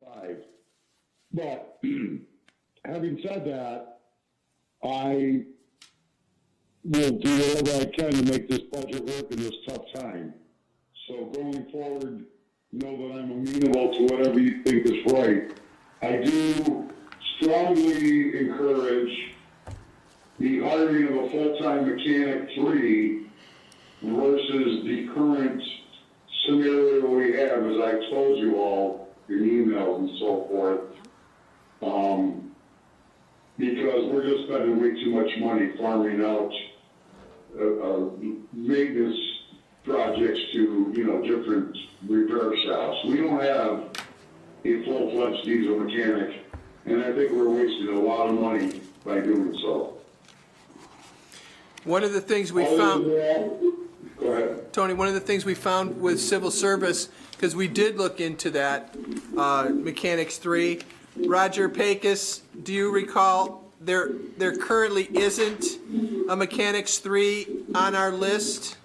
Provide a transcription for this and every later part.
5. But having said that, I will do whatever I can to make this budget work in this tough time. So going forward, know that I'm amenable to whatever you think is right. I do strongly encourage the hiring of a full-time mechanic 3 versus the current scenario we have, as I told you all in emails and so forth. Because we're just spending way too much money farming out maintenance projects to, different repair shops. We don't have a full-fledged diesel mechanic, and I think we're wasting a lot of money by doing so. One of the things we found, go ahead. Tony, one of the things we found with civil service, because we did look into that, Mechanics 3, Roger Pecos, do you recall there currently isn't a Mechanics 3 on our list?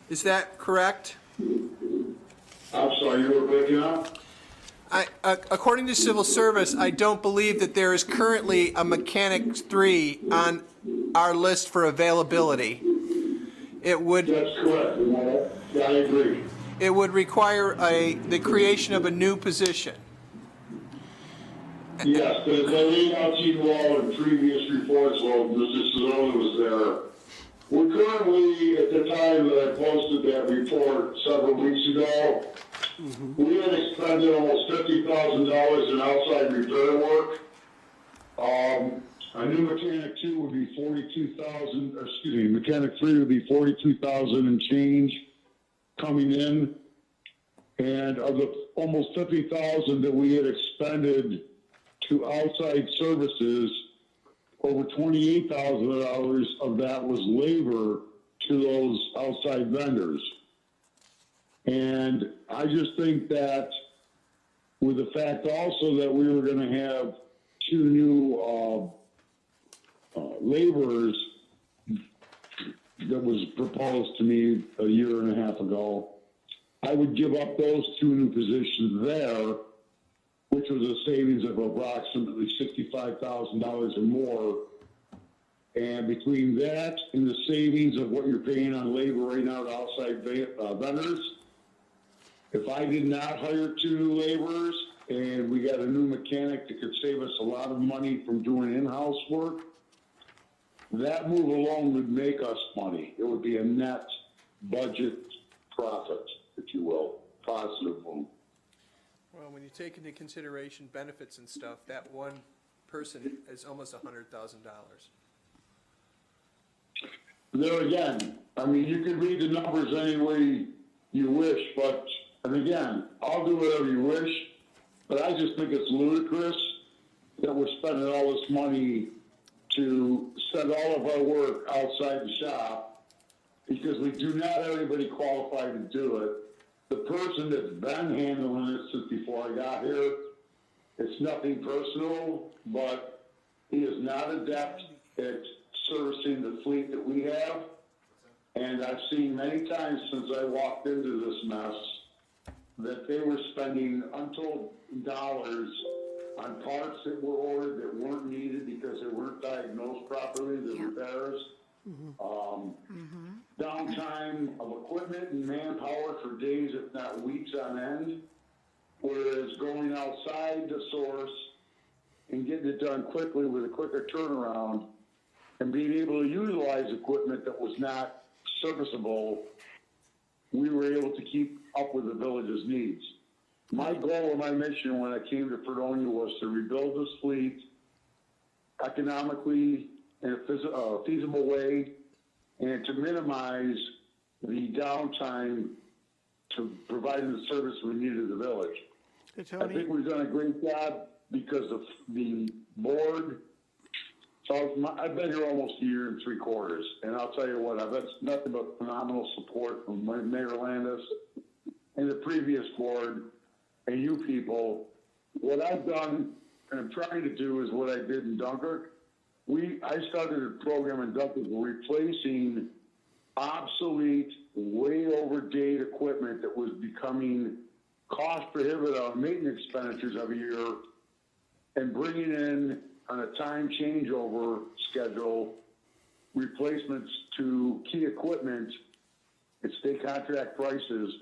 Is that correct? I'm sorry, you were breaking up? According to civil service, I don't believe that there is currently a Mechanics 3 on our list for availability. It would. That's correct. Yeah, I agree. It would require the creation of a new position. Yes, but as I laid out to you all in previous reports, while Mr. Sedona was there, we're currently, at the time that I posted that report several weeks ago, we had expended almost $50,000 in outside repair work. A new mechanic 2 would be 42,000. Excuse me, mechanic 3 would be 42,000 and change coming in, and of the almost 50,000 that we had expended to outside services, over $28,000 of that was labor to those outside vendors. And I just think that with the fact also that we were going to have 2 new laborers that was proposed to me a year and a half ago, I would give up those 2 new positions there, which was a savings of approximately $65,000 or more. And between that and the savings of what you're paying on labor right now to outside vendors, if I did not hire 2 new laborers and we got a new mechanic that could save us a lot of money from doing in-house work, that move alone would make us money. It would be a net budget profit, if you will, positive move. Well, when you take into consideration benefits and stuff, that one person is almost $100,000. There again, I mean, you can read the numbers any way you wish, but, and again, I'll do whatever you wish, but I just think it's ludicrous that we're spending all this money to send all of our work outside the shop because we do not have anybody qualified to do it. The person that's been handling it since before I got here, it's nothing personal, but he is not adept at servicing the fleet that we have. And I've seen many times since I walked into this mess that they were spending untold dollars on parts that were ordered that weren't needed because they weren't diagnosed properly, the repairs. Downtime of equipment and manpower for days, if not weeks on end, whereas going outside the source and getting it done quickly with a quicker turnaround and being able to utilize equipment that was not serviceable, we were able to keep up with the village's needs. My goal and my mission when I came to Fredonia was to rebuild this fleet economically in a feasible way and to minimize the downtime to providing the service we need to the village. Hey, Tony. I think we've done a great job because of the board. So I've been here almost a year and 3/4, and I'll tell you what, I've had nothing but phenomenal support from Mayor Landis and the previous board and you people. What I've done and I'm trying to do is what I did in Dunkirk. I started a program in Dunkirk replacing obsolete, way overdate equipment that was becoming cost prohibitive maintenance expenditures every year and bringing in on a time changeover schedule replacements to key equipment at state contract prices.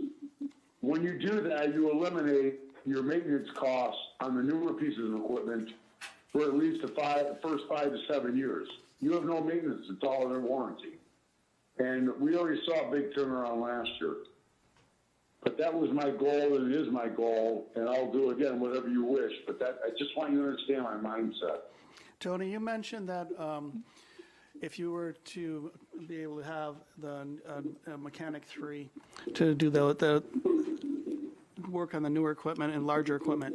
When you do that, you eliminate your maintenance costs on the newer pieces of equipment for at least the first 5 to 7 years. You have no maintenance, it's all under warranty. And we already saw a big turnaround last year. But that was my goal, and it is my goal, and I'll do again whatever you wish. But that, I just want you to understand my mindset. Tony, you mentioned that if you were to be able to have the Mechanic 3 to do the work on the newer equipment and larger equipment,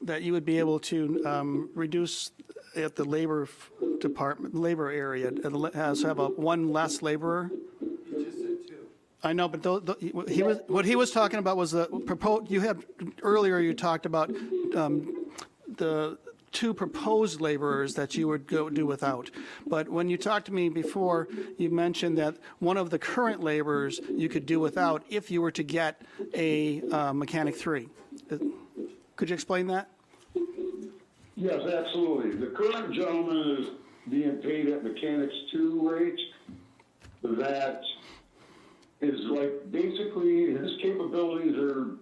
that you would be able to reduce at the labor department, labor area, have one less laborer. I know, but what he was talking about was the proposed. You had earlier. You talked about the 2 proposed laborers that you would go do without. But when you talked to me before, you mentioned that one of the current laborers you could do without if you were to get a Mechanic 3. Could you explain that? Yes, absolutely. The current gentleman is being paid at Mechanics 2 rate. That is like basically his capabilities are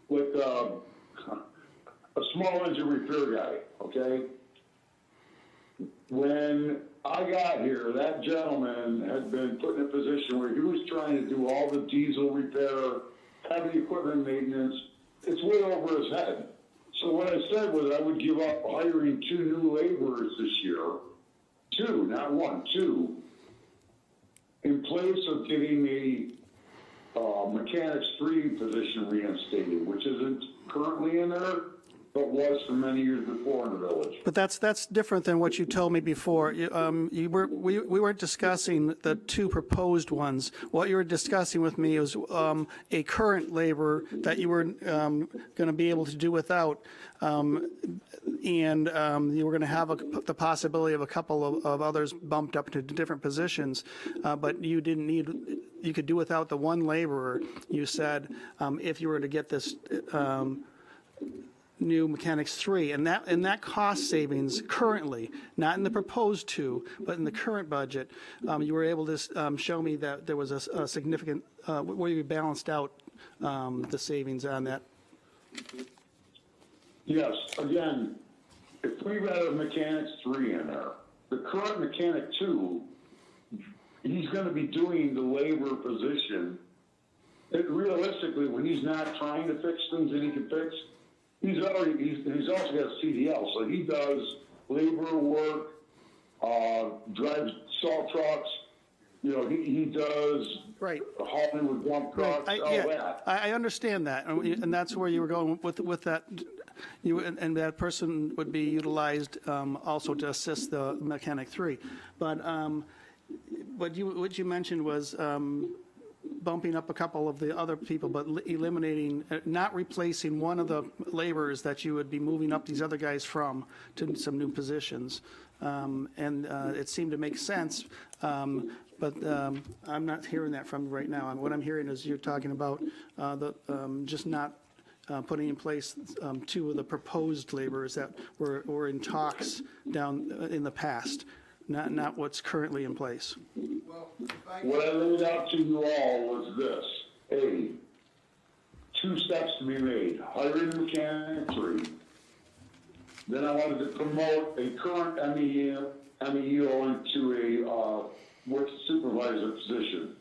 like a small engine repair guy, okay? When I got here, that gentleman had been put in a position where he was trying to do all the diesel repair, heavy equipment maintenance. It's way over his head. So what I said was I would give up hiring 2 new laborers this year. 2, not 1, 2. In place of getting a Mechanics 3 position reinstated, which isn't currently in there, but was for many years before in the village. But that's different than what you told me before. We weren't discussing the 2 proposed ones. What you were discussing with me was a current laborer that you were going to be able to do without, and you were going to have the possibility of a couple of others bumped up to different positions, but you didn't need. You could do without the 1 laborer. You said if you were to get this. New Mechanics 3, and that cost savings currently, not in the proposed 2, but in the current budget, you were able to show me that there was a significant, where you balanced out the savings on that. Yes, again, if we had a Mechanics 3 in there, the current Mechanic 2, he's going to be doing the labor position. Realistically, when he's not trying to fix things that he can fix, he's also got a CDL, so he does labor work, drives salt trucks. You know, he does right hauling with dump trucks, that. I understand that, and that's where you were going with that. And that person would be utilized also to assist the Mechanic 3, but what you mentioned was. Bumping up a couple of the other people, but eliminating, not replacing one of the laborers that you would be moving up these other guys from to some new positions. And it seemed to make sense, but I'm not hearing that from you right now. What I'm hearing is you're talking about just not putting in place 2 of the proposed laborers that were in talks down in the past. Not what's currently in place. What I laid out to you all was this. 2 steps to be made. Hiring a Mechanic 3. Then I wanted to promote a current MEO into a work supervisor position.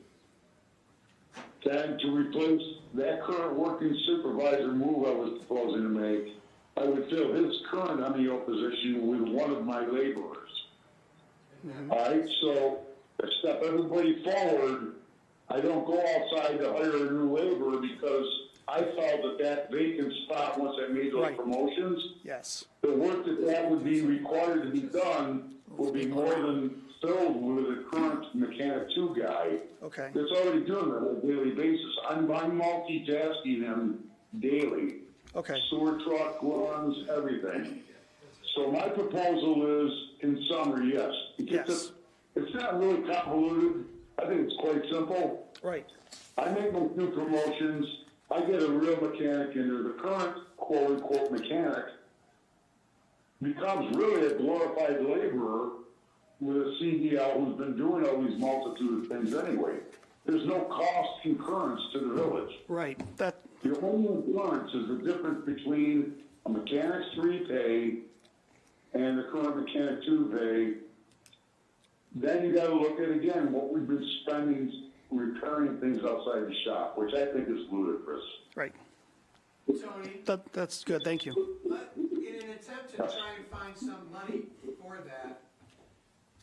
Then to replace that current working supervisor move I was proposing to make, I would fill his current MEO position with one of my laborers. Mm-hmm. All right, so to step everybody forward, I don't go outside to hire a new laborer because I felt that vacant spot, once I made those promotions, yes, the work that would be required to be done would be more than filled with a current Mechanic 2 guy that's already doing that on a daily basis. I'm multitasking him daily. Sewer truck runs, everything. So my proposal is, in summary, yes. It's not really convoluted. I think it's quite simple. Right. I make those 2 promotions. I get a real mechanic in there, the current quote-unquote mechanic becomes really a glorified laborer with a CDL who's been doing all these multitude of things anyway. There's no cost concurrence to the village. Right, that, The only difference is the difference between a mechanic's 3 pay and the current mechanic 2 pay. Then you gotta look at, again, what we've been spending repairing things outside the shop, which I think is ludicrous. right, Tony, that's good, thank you. in an attempt to try and find some money for that,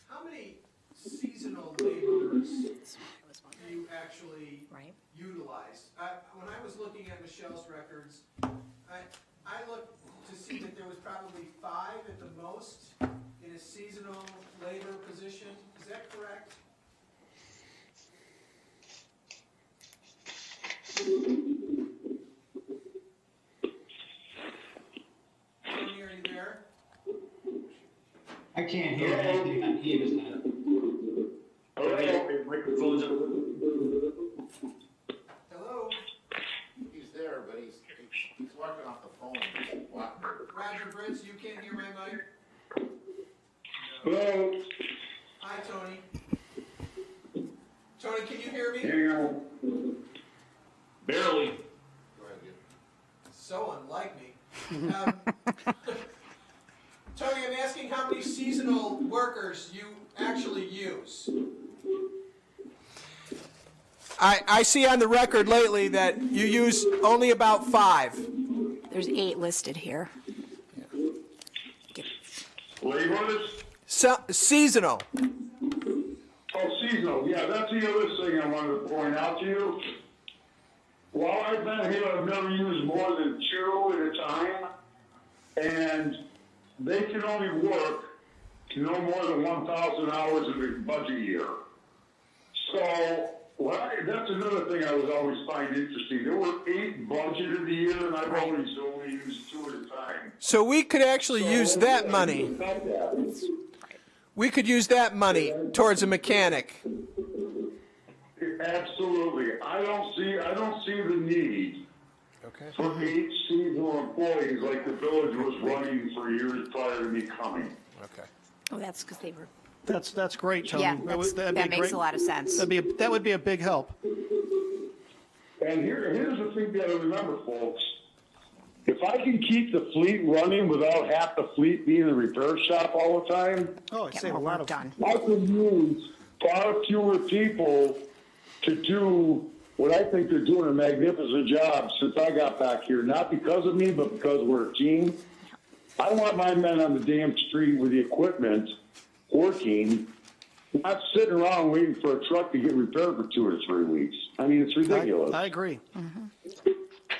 how many seasonal laborers do you actually Right. utilize? When I was looking at Michelle's records, I looked to see that there was probably 5 at the most in a seasonal labor position. Is that correct? Tony, are you there? I can't hear anything on Eva's end. Microphone's up. Hello? He's there, but he's walking off the phone. Roger Brits, you can't hear my mic? Hello? Hi, Tony. Tony, can you hear me? Hang on. Barely. So unlike me. Tony, I'm asking how many seasonal workers you actually use. I see on the record lately that you use only about 5. There's 8 listed here. Laborers? Seasonal. Oh, seasonal. Yeah, that's the other thing I wanted to point out to you. While I've been here, I've never used more than 2 at a time, and they can only work no more than 1,000 hours in a budget year. So that's another thing I was always find interesting. There were 8 budgeted a year, and I've always only used 2 at a time. So we could actually use that money. We could use that money towards a mechanic. Absolutely. I don't see the need for 8 seasonal employees like the village was running for years prior to me coming. Okay. Oh, that's because they were, That's great, Tony. yeah, That'd be that makes great. a lot of sense. That would be a big help. And here's the thing you gotta remember, folks. If I can keep the fleet running without half the fleet being in the repair shop all the time, Oh, it Get saved a more lot work of. done. I can use far fewer people to do what I think they're doing a magnificent job since I got back here. Not because of me, but because we're a team. I want my men on the damn street with the equipment working, not sitting around waiting for a truck to get repaired for 2 or 3 weeks. I mean, it's ridiculous. I agree.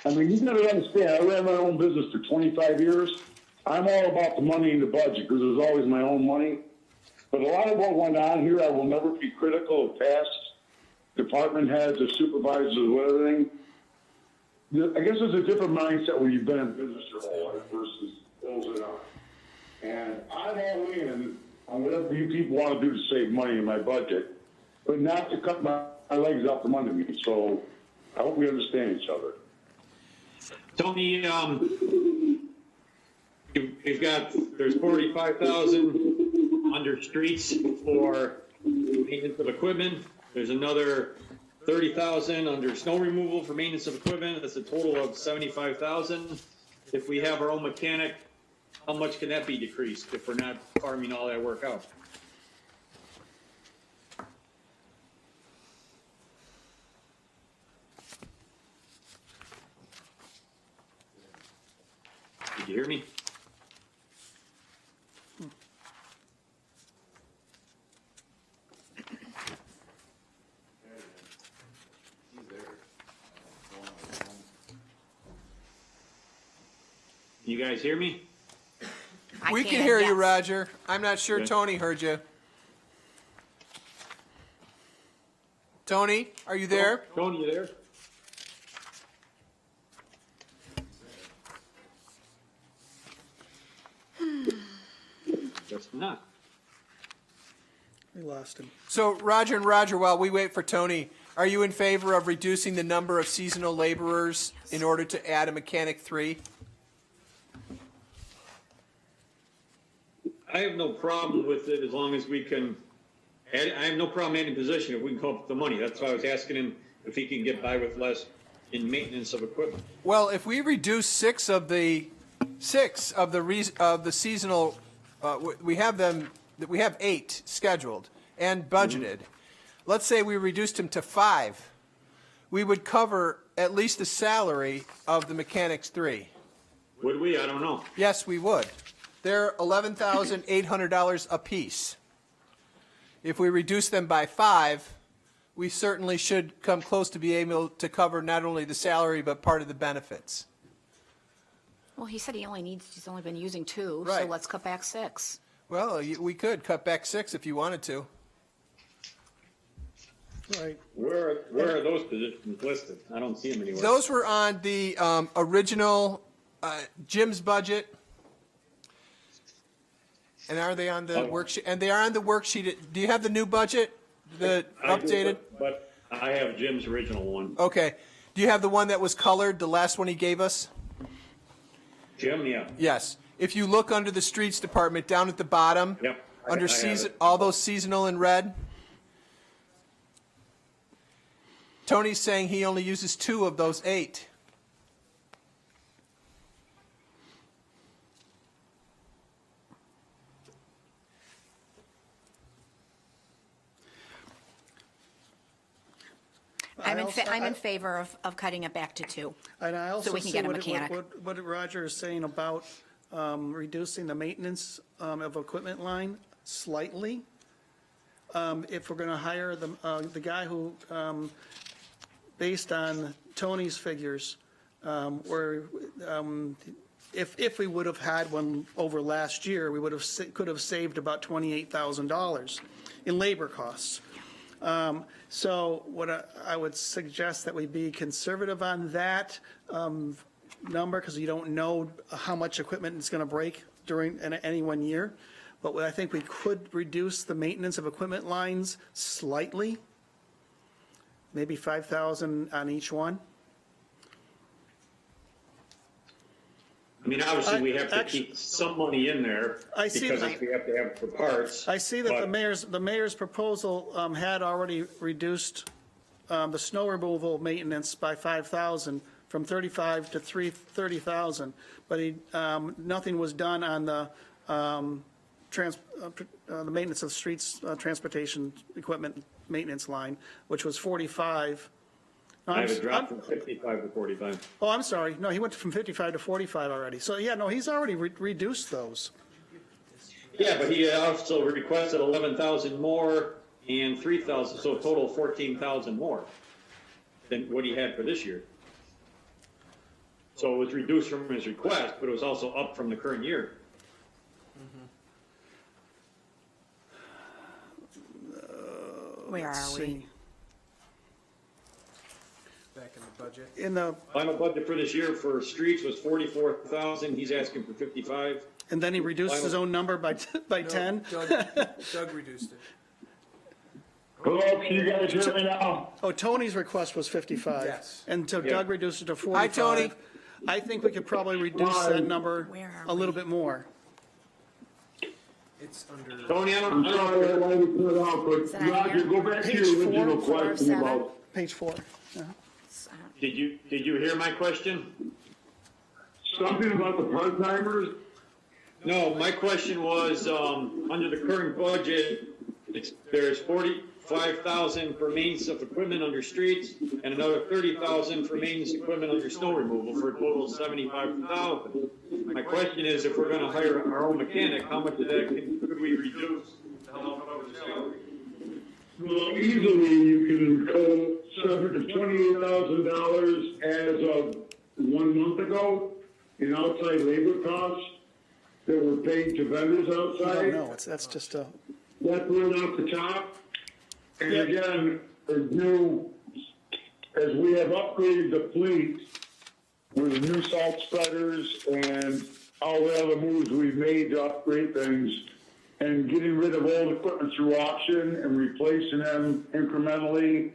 I mean, you gotta understand, I ran my own business for 25 years. I'm all about the money in the budget because it was always my own money. But a lot of what went on here, I will never be critical of past department heads or supervisors or whatever. I guess there's a different mindset when you've been in business your whole life versus those that aren't. And I'm all in on whatever you people want to do to save money in my budget, but not to cut my legs out from under me. So I hope we understand each other. Tony, there's 45,000 under streets for maintenance of equipment. There's another 30,000 under snow removal for maintenance of equipment. That's a total of 75,000. If we have our own mechanic, how much can that be decreased if we're not farming all that work out? Did you hear me? You guys hear me? We can hear you, yes. Roger. I'm not sure Okay. Tony heard you. Tony, are you there? Tony, you there? Guess not. We lost him. So Roger and Roger, while we wait for Tony, Are you in favor of reducing the number of seasonal laborers in order to add a mechanic 3? I have no problem with it as long as we can, I have no problem adding position if we can come up with the money. That's why I was asking him if he can get by with less in maintenance of equipment. Well, if we reduce six of the seasonal, we have 8 scheduled and budgeted. Let's say we reduced them to 5. We would cover at least the salary of the mechanics 3. Would we? I don't know. Yes, we would. They're $11,800 apiece. If we reduce them by 5, we certainly should come close to be able to cover not only the salary but part of the benefits. Well, he said he's only been using 2, so Right. let's cut back 6. Well, we could cut back 6 if you wanted to. Right. Where are those positions listed? I don't see them anywhere. Those were on the original Jim's budget. And are they on the worksheet? And they are on the worksheet. Do you have the new budget? The I do, updated? but I have Jim's original one. Okay. Do you have the one that was colored, the last one he gave us? Jim, yeah. Yes. If you look under the streets department, down at the bottom, Yep. under I have season, it. all those seasonal in red. Tony's saying he only uses 2 of those 8. I'm in favor of cutting it back to 2. And I also So we can see get a what, mechanic. what Roger is saying about reducing the maintenance of equipment line slightly. If we're going to hire the guy who, based on Tony's figures, if we would have had one over last year, we could have saved about $28,000 in labor costs. So what I would suggest that we be conservative on that number, because you don't know how much equipment is going to break during any one year. But I think we could reduce the maintenance of equipment lines slightly, maybe 5,000 on each one. I mean, obviously, we have to keep some money in there I see because that. we have to have it for parts. I see that but- the mayor's proposal had already reduced the snow removal maintenance by 5,000 from 35 to 30,000, but nothing was done on the maintenance of streets transportation equipment maintenance line, which was 45. No, I have it dropped from 55 to 45. Oh, I'm sorry. No, he went from 55 to 45 already. So yeah, no, he's already reduced those. Yeah, but he also requested 11,000 more and 3,000, so a total of 14,000 more than what he had for this year. So it was reduced from his request, but it was also up from the current year. Where are we? See. Back in the budget. In the, Final budget for this year for streets was 44,000. He's asking for 55. and then he reduced his own number by 10. Doug reduced it. Hello, can you guys hear me now? Oh, Tony's request was 55. Yes. And so Yeah. Doug reduced it to 45. Hi, Tony. I think we could probably reduce that number Where are a little bit more. It's under. Tony, I I'm don't sorry I know. wanted to put it out, Is but that on Roger, here? go back to Page your original 4, question 7. about, Page 4. Did you hear my question? something about the part-timers? No, my question was, under the current budget, there's 45,000 for maintenance of equipment under streets and another 30,000 for maintenance equipment under snow removal for a total of 75,000. My question is, if we're gonna hire our own mechanic, how much of that could we reduce to help cover the salary? Well, easily you can go $28,000 as of 1 month ago in outside labor costs that were paid to vendors outside. No, that's just a, That's right off the top. And Yeah. again, as we have upgraded the fleet with new salt spreaders and all the other moves we've made to upgrade things and getting rid of old equipment through auction and replacing them incrementally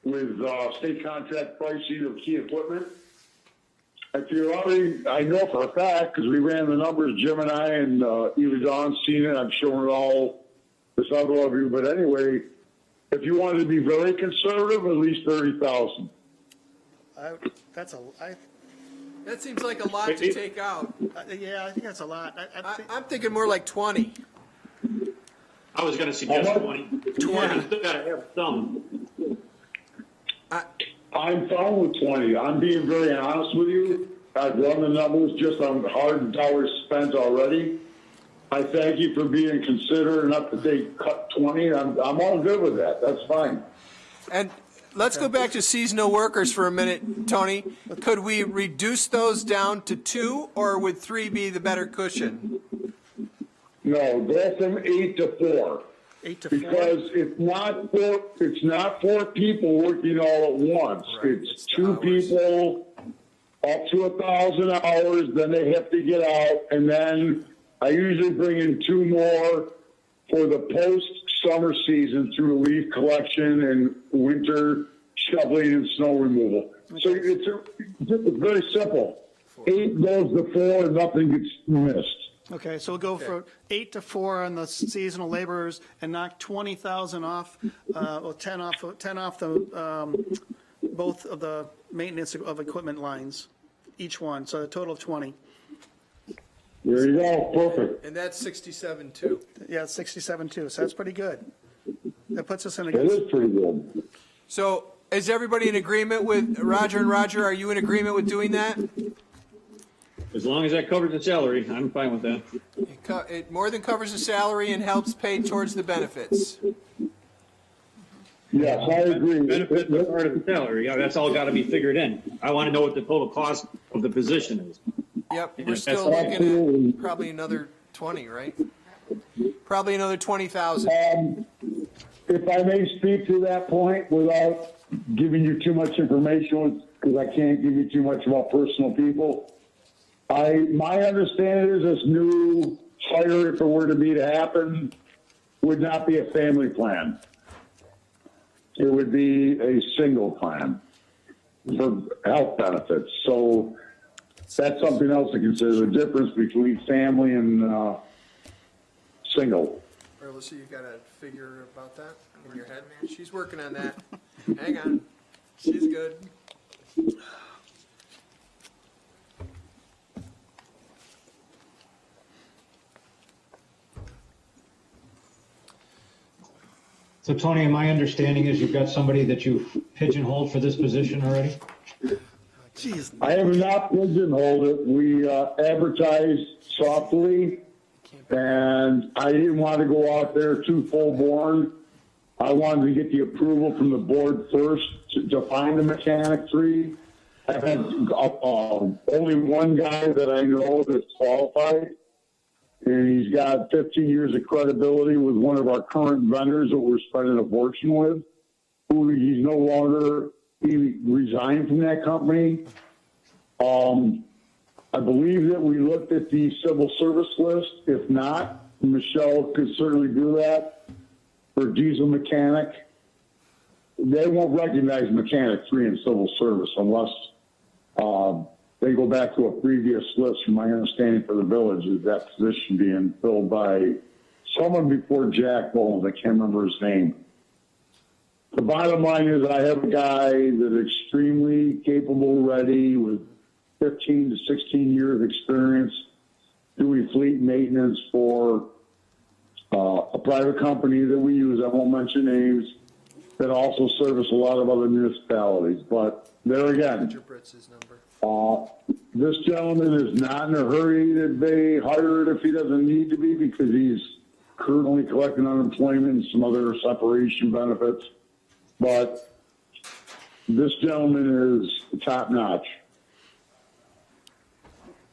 with state contract pricing of key equipment. If you're already, I know for a fact, because we ran the numbers, Jim and I, and even Don's seen it, I'm showing it all, this other of you, but anyway, if you wanted to be very conservative, at least 30,000. That seems like a lot to take out. Yeah, I think that's a lot. I'm thinking more like 20. I was gonna suggest How much? 20. 20. You still gotta have some. I'm fine with 20. I'm being very honest with you. I've run the numbers just on hard dollars spent already. I thank you for being considerate enough to say cut 20. I'm all good with that. That's fine. And let's go back to seasonal workers for a minute, Tony. Could we reduce those down to 2, or would 3 be the better cushion? No, go from 8 to 4. 8 to 4? Because it's not four people working all at once. Right, It's it's the 2 hours. people up to 1,000 hours, then they have to get out, and then I usually bring in 2 more for the post-summer season through leaf collection and winter shoveling and snow removal. So it's very simple. 8 goes to 4, and nothing gets missed. Okay, so we'll go for 8 to 4 on the seasonal laborers and knock 20,000 off, or 10 off the, both of the maintenance of equipment lines, each one, so a total of 20. There you go, perfect. And that's 67 too. Yeah, it's 67 too, so that's pretty good. That puts us in a It good, is pretty good. So is everybody in agreement with Roger and Roger? Are you in agreement with doing that? As long as that covers the salary, I'm fine with that. It more than covers the salary and helps pay towards the benefits. Yes, I agree. Benefits are part of the salary. Yeah, that's all gotta be figured in. I wanna know what the total cost of the position is. Yep, we're That's still looking absolutely. at probably another 20, right? Probably another 20,000. If I may speak to that point without giving you too much information, because I can't give you too much about personal people. My understanding is this new hire, if it were to be to happen, would not be a family plan. It would be a single plan for health benefits. So that's something else to consider, the difference between family and single. Alyssa, you got a figure about that in your head? She's working on that. Hang on. She's good. So Tony, my understanding is you've got somebody that you've pigeonholed for this position already? jeez, I have not pigeonholed it. We advertised softly, and I didn't want to go out there too full born. I wanted to get the approval from the board first to find a mechanic 3. I've had only one guy that I know that's qualified, and he's got 15 years of credibility with one of our current vendors that we're spending a fortune with, who he's no longer, he resigned from that company. I believe that we looked at the civil service list. If not, Michelle could certainly do that for diesel mechanic. They won't recognize mechanic 3 in civil service unless they go back to a previous list. From my understanding for the village, is that position being filled by someone before Jack Bowles. I can't remember his name. The bottom line is I have a guy that's extremely capable, ready, with 15 to 16 years of experience doing fleet maintenance for a private company that we use. I won't mention names, that also service a lot of other municipalities. But there again, Britz's number. this gentleman is not in a hurry that they hire it if he doesn't need to be, because he's currently collecting unemployment and some other separation benefits. But this gentleman is top notch.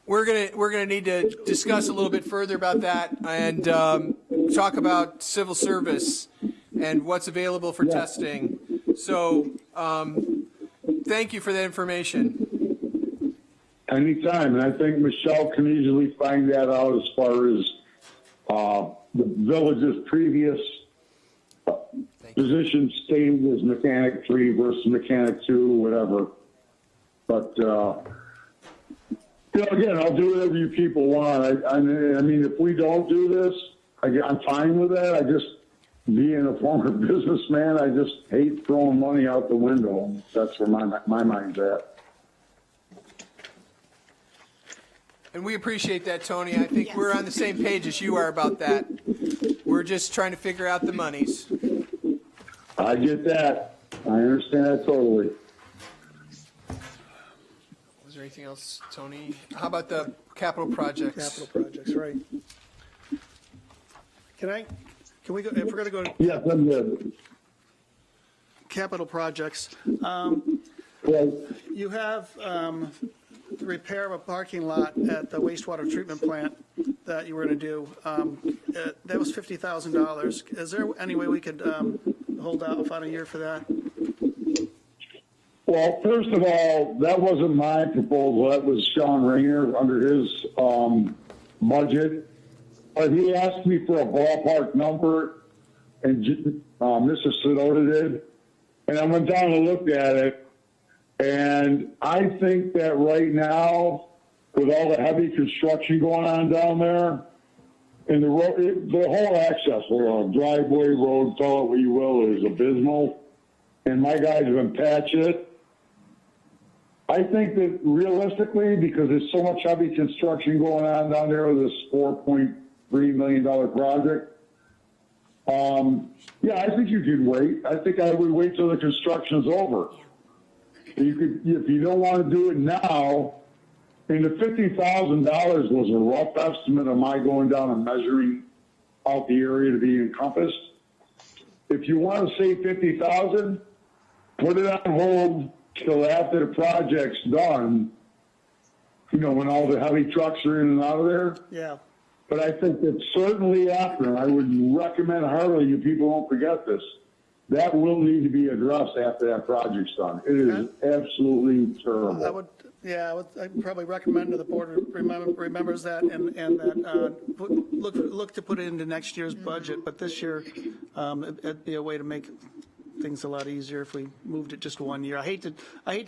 We're gonna need to discuss a little bit further about that and talk about civil service and what's available for testing. So thank you for that information. Anytime, and I think Michelle can easily find that out as far as the village's previous position stated as mechanic 3 versus mechanic 2, whatever. But, again, I'll do whatever you people want. I mean, if we don't do this, I'm fine with that. I just, being a former businessman, I just hate throwing money out the window. That's where my mind's at. And we appreciate that, Tony. I think we're on the same page as you are about that. We're just trying to figure out the monies. I get that. I understand that totally. Was there anything else, Tony? How about the capital projects? Capital projects, right. Can we go, if we're gonna go to Yes, I'm good. capital projects, Well, you have, the repair of a parking lot at the wastewater treatment plant that you were gonna do. That was $50,000. Is there any way we could, hold out about a year for that? Well, first of all, that wasn't my proposal. That was Sean Rayner under his budget. But he asked me for a ballpark number, and Mr. Sedota did. And I went down and looked at it, and I think that right now, with all the heavy construction going on down there, and the road, the whole access, or driveway, road, call it what you will, is abysmal. And my guys have been patching it. I think that realistically, because there's so much heavy construction going on down there with this $4.3 million project, yeah, I think you could wait. I think I would wait till the construction's over. You could, if you don't want to do it now, and the $50,000 was a rough estimate of my going down and measuring out the area to be encompassed. If you want to save $50,000, put it on hold till after the project's done, when all the heavy trucks are in and out of there. Yeah. But I think that certainly after, I would recommend heartily you people don't forget this, that will need to be addressed after that project's done. It is absolutely terrible. I'd probably recommend to the board remembers that and that look to put it into next year's budget. But this year, it'd be a way to make things a lot easier if we moved it just 1 year. I hate to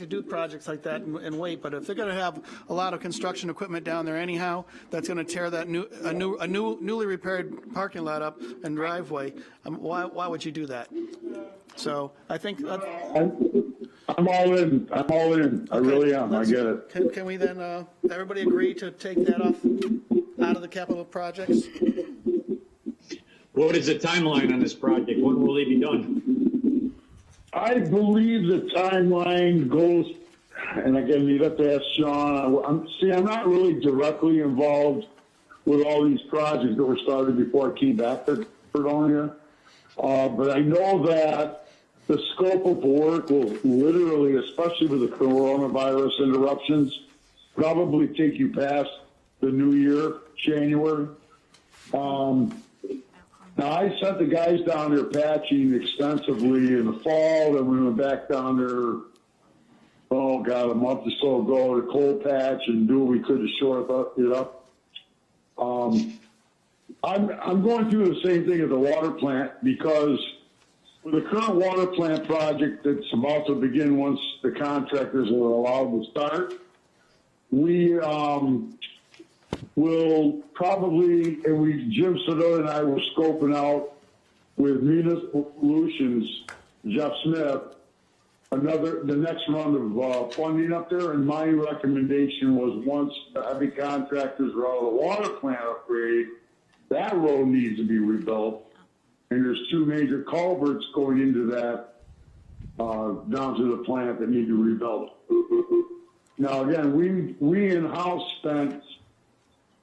do projects like that and wait, but if they're going to have a lot of construction equipment down there anyhow, that's going to tear that newly repaired parking lot up and driveway. Why would you do that? So I think I'm all in. I'm all in. I really am. I get it. Can we then everybody agree to take that out of the capital projects? What is the timeline on this project? When will they be done? I believe the timeline goes, and again, you'd have to ask Sean. I'm not really directly involved with all these projects that were started before I came back to Fredonia. But I know that the scope of work will literally, especially with the coronavirus interruptions, probably take you past the new year, January. Now, I sent the guys down there patching extensively in the fall, then we went back down there, a month or so ago to cold patch and do what we could to shore it up. I'm going through the same thing at the water plant because with the current water plant project that's about to begin once the contractors are allowed to start, we will probably, Jim Sedota and I were scoping out with Municipal Solutions, Jeff Smith, the next round of funding up there. And my recommendation was once the heavy contractors are out of the water plant upgrade, that road needs to be rebuilt. And there's two major culverts going into that down to the plant that need to be rebuilt. Now, again, we in-house spent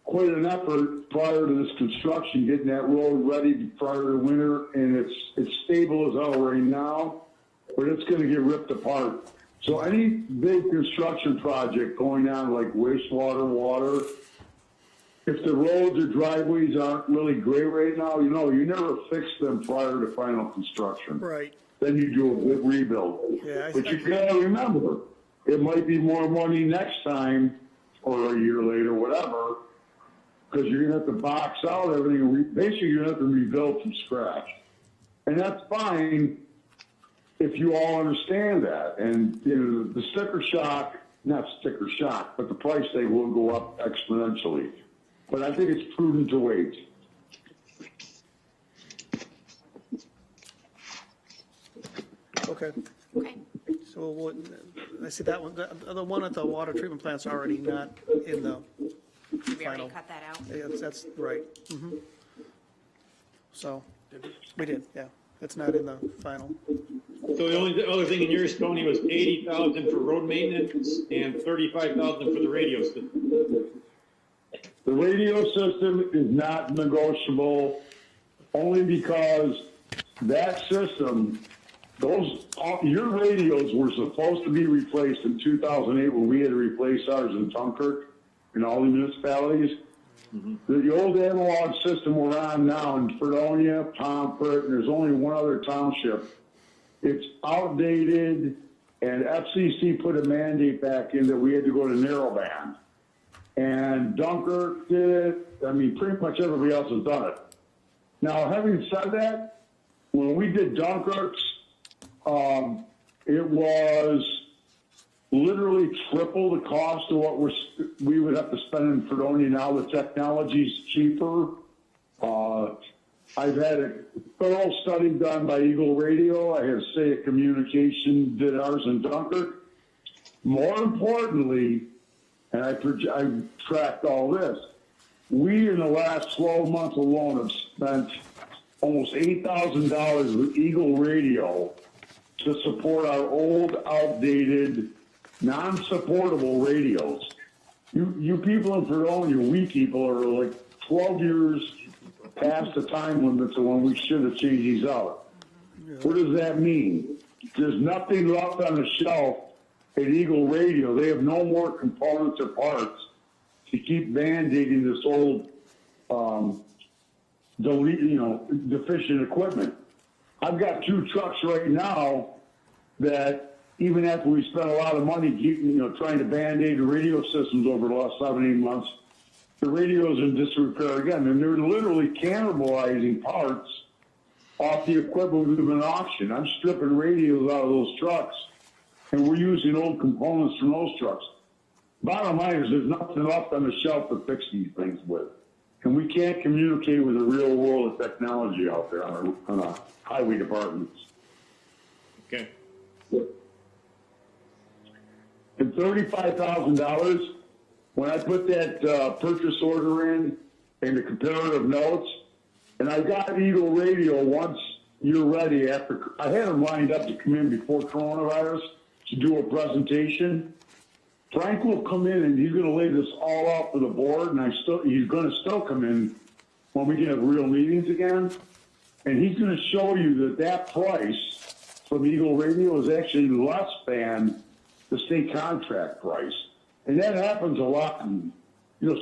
quite an effort prior to this construction, getting that road ready prior to winter, and it's stable as hell right now, but it's going to get ripped apart. So any big construction project going on like wastewater, water, if the roads or driveways aren't really great right now, you never fix them prior to final construction. Right. Then you do a big rebuild. Yeah, but you gotta remember, it might be more money next time or a year later, whatever, because you're gonna have to box out everything. Basically, you're gonna have to rebuild from scratch. And that's fine if you all understand that. And you know, the sticker shock, not sticker shock, but the price tag will go up exponentially. But I think it's prudent to wait. Okay, Okay. so I see that one, the one at the water treatment plant's already not in the We final. already cut that out. Yeah, that's right. So, we did, yeah. It's not in the final. So the only other thing in yours, Tony, was 80,000 for road maintenance and 35,000 for the radio system. The radio system is not negotiable only because that system, your radios were supposed to be replaced in 2008 when we had to replace ours in Dunkirk in all the municipalities. The old analog system we're on now in Fredonia, Pomfret, and there's only one other township. It's outdated, and FCC put a mandate back in that we had to go to narrowband. And Dunkirk did it. I mean, pretty much everybody else has done it. Now, having said that, when we did Dunkirk's, it was literally triple the cost of what we would have to spend in Fredonia. Now the technology's cheaper. I've had a thorough study done by Eagle Radio. I have Say Communication did ours in Dunkirk. More importantly, and I tracked all this, we in the last 12 months alone have spent almost $8,000 with Eagle Radio to support our old, outdated, non-supportable radios. You people in Fredonia, we people are like 12 years past the time limit to when we should have changed these out. What does that mean? There's nothing left on the shelf at Eagle Radio. They have no more components or parts to keep band-aiding this old, deficient equipment. I've got 2 trucks right now that even after we spent a lot of money, trying to band-aid the radio systems over the last 7-8 months, the radio's in disrepair again, and they're literally cannibalizing parts off the equipment we've been auctioned. I'm stripping radios out of those trucks, and we're using old components from those trucks. Bottom line is there's nothing left on the shelf to fix these things with. And we can't communicate with the real world of technology out there on our highway departments. Okay. And $35,000, when I put that purchase order in and the comparative notes, and I got Eagle Radio once you're ready after, I had them lined up to come in before coronavirus to do a presentation. Frank will come in and he's going to lay this all out for the board, and he's going to still come in when we can have real meetings again. And he's going to show you that price from Eagle Radio is actually less than the state contract price. And that happens a lot.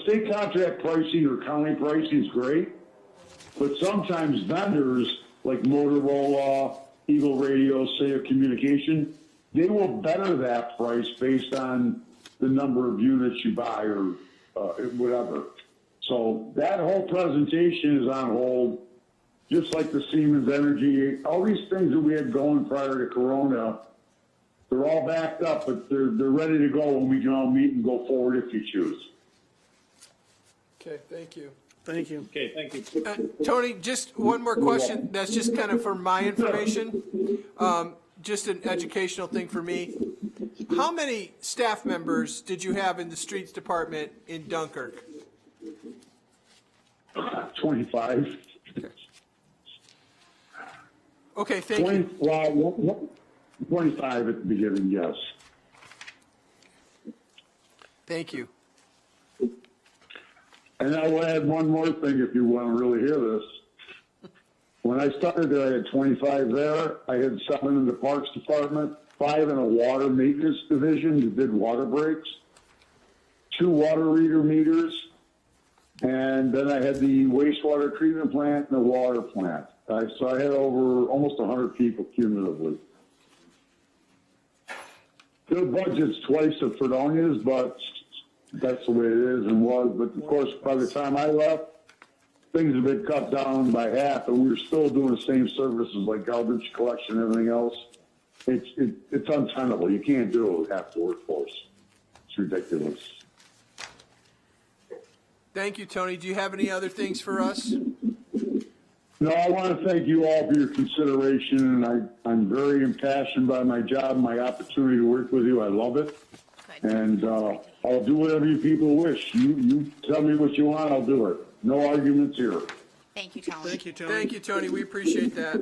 State contract pricing or county pricing is great, but sometimes vendors like Motorola, Eagle Radio, Say Communication, they will better that price based on the number of units you buy or whatever. So that whole presentation is on hold, just like the Siemens Energy. All these things that we had going prior to Corona, they're all backed up, but they're ready to go when we can all meet and go forward if you choose. Okay, thank you. Thank you. Okay, thank you. Tony, just one more question. That's just kind of for my information. Just an educational thing for me. How many staff members did you have in the streets department in Dunkirk? 25. Okay, thank you. Well, 25 at the beginning, yes. Thank you. And I will add one more thing if you want to really hear this. When I started there, I had 25 there. I had 7 in the Parks Department, 5 in a water maintenance division that did water breaks, 2 water reader meters, and then I had the wastewater treatment plant and the water plant. So I had over almost 100 people cumulatively. Their budget's twice of Fredonia's, but that's the way it is and was. But of course, by the time I left, things have been cut down by half, and we're still doing the same services like garbage collection and everything else. It's untenable. You can't do it with half the workforce. It's ridiculous. Thank you, Tony. Do you have any other things for us? No, I want to thank you all for your consideration, and I'm very impassioned by my job, my opportunity to work with you. I love it. Good. And I'll do whatever you people wish. You tell me what you want, I'll do it. No arguments here. Thank you, Tony. Thank you, Tony. Thank you, Tony. We appreciate that.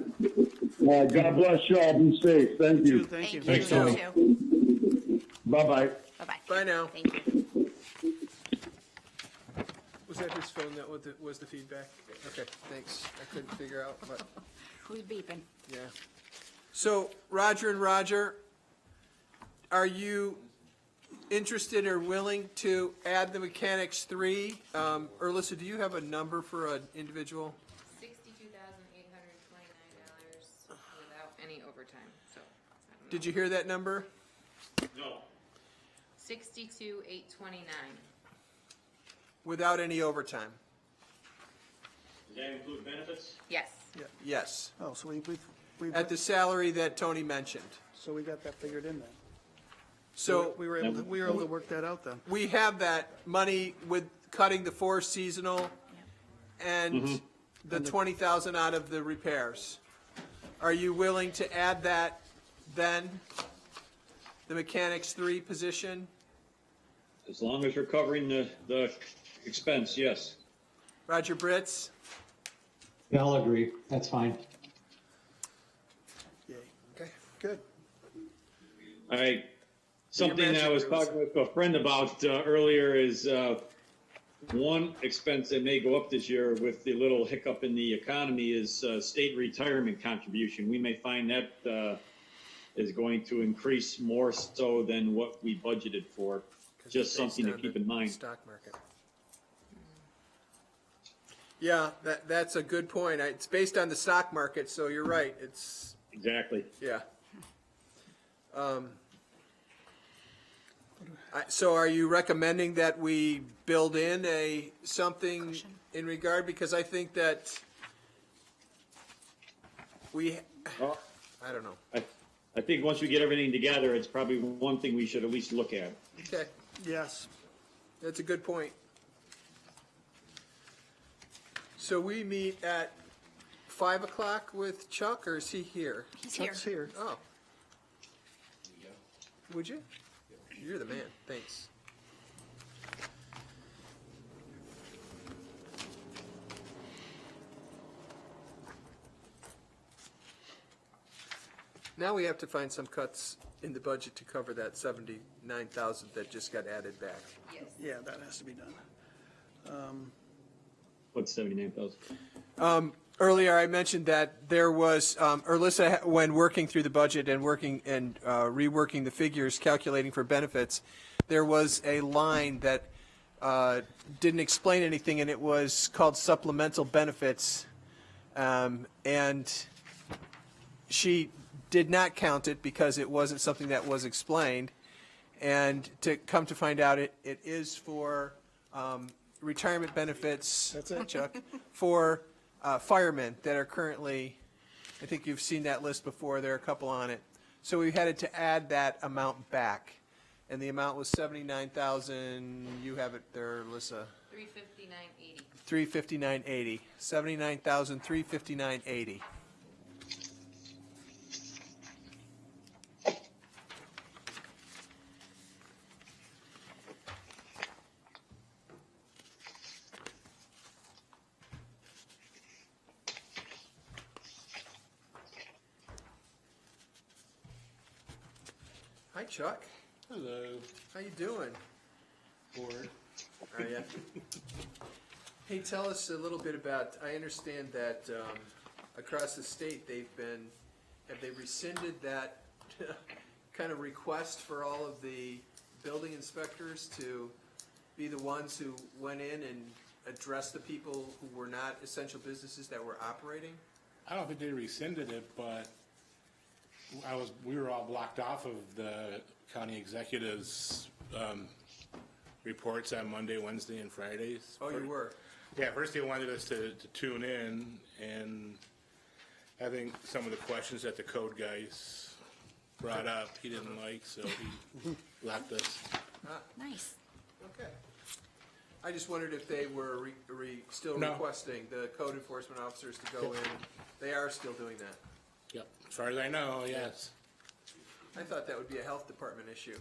God bless you all. Be safe. Thank you. Thank you. Thanks, You Tony. too. Bye-bye. Bye-bye. Bye now. Thank you. Was that his phone that was the feedback? Okay, thanks. I couldn't figure out, but, Who's beeping? yeah. So, Roger and Roger, are you interested or willing to add the mechanics 3? Alyssa, do you have a number for an individual? $62,829 without any overtime, so. I don't know. Did you hear that number? No. 62,829. Without any overtime? Does that include benefits? Yes. Yes. Oh, so we've At the salary that Tony mentioned. so we got that figured in then. So, We were able to work that out then. we have that money with cutting the 4 seasonal and the 20,000 out of the repairs. Are you willing to add that then? The mechanics 3 position? As long as we're covering the expense, yes. Roger Britz? Yeah, I'll agree. That's fine. Yay. Okay, good. All right. Something I mentioned was there was- talking with a friend about earlier is one expense that may go up this year with the little hiccup in the economy is state retirement contribution. We may find that is going to increase more so than what we budgeted for. Just something to keep in mind. Stock market. Yeah, that's a good point. It's based on the stock market, so you're right. It's, Exactly. yeah. So are you recommending that we build in something in regard? Because I think that Well, I don't know. I think once we get everything together, it's probably one thing we should at least look at. Okay, Yes. that's a good point. So we meet at 5 o'clock with Chuck, or is he here? He's here. Chuck's here. Oh. Would you? You're the man. Thanks. Now we have to find some cuts in the budget to cover that 79,000 that just got added back. Yes. Yeah, that has to be done. What's 79,000? Earlier, I mentioned that there was, Alyssa, when working through the budget and reworking the figures, calculating for benefits, there was a line that didn't explain anything, and it was called Supplemental Benefits. And she did not count it because it wasn't something that was explained. And to come to find out, it is for retirement benefits. That's it. Chuck, for firemen that are currently, I think you've seen that list before, there are a couple on it. So we had to add that amount back. And the amount was 79,000, you have it there, Alyssa. 359.80. 359.80. 79,359.80. Hi, Chuck. Hello, How you doing? board. Are you? Hey, tell us a little bit about, I understand that across the state have they rescinded that kind of request for all of the building inspectors to be the ones who went in and addressed the people who were not essential businesses that were operating? I don't think they rescinded it, but we were all blocked off of the county executive's reports on Monday, Wednesday, and Fridays. Oh, you were? Yeah, first they wanted us to tune in, and I think some of the questions that the code guys brought up, he didn't like, so he left us. Nice. Okay. I just wondered if they were still No. requesting the code enforcement officers to go in. They are still doing that. Yep, as far as I know, yes. I thought that would be a health department issue.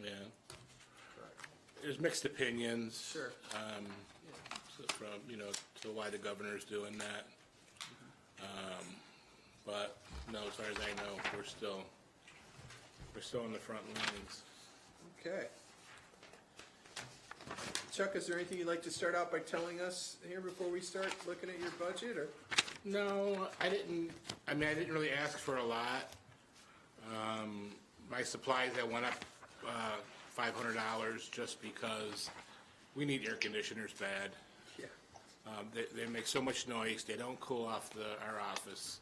Yeah. There's mixed opinions. Sure. From, to why the governor's doing that. But, no, as far as I know, we're still in the front lines. Okay. Chuck, is there anything you'd like to start out by telling us here before we start looking at your budget, or? No, I didn't really ask for a lot. My supplies, I went up $500 just because we need air conditioners bad. Yeah. They make so much noise, they don't cool off our office.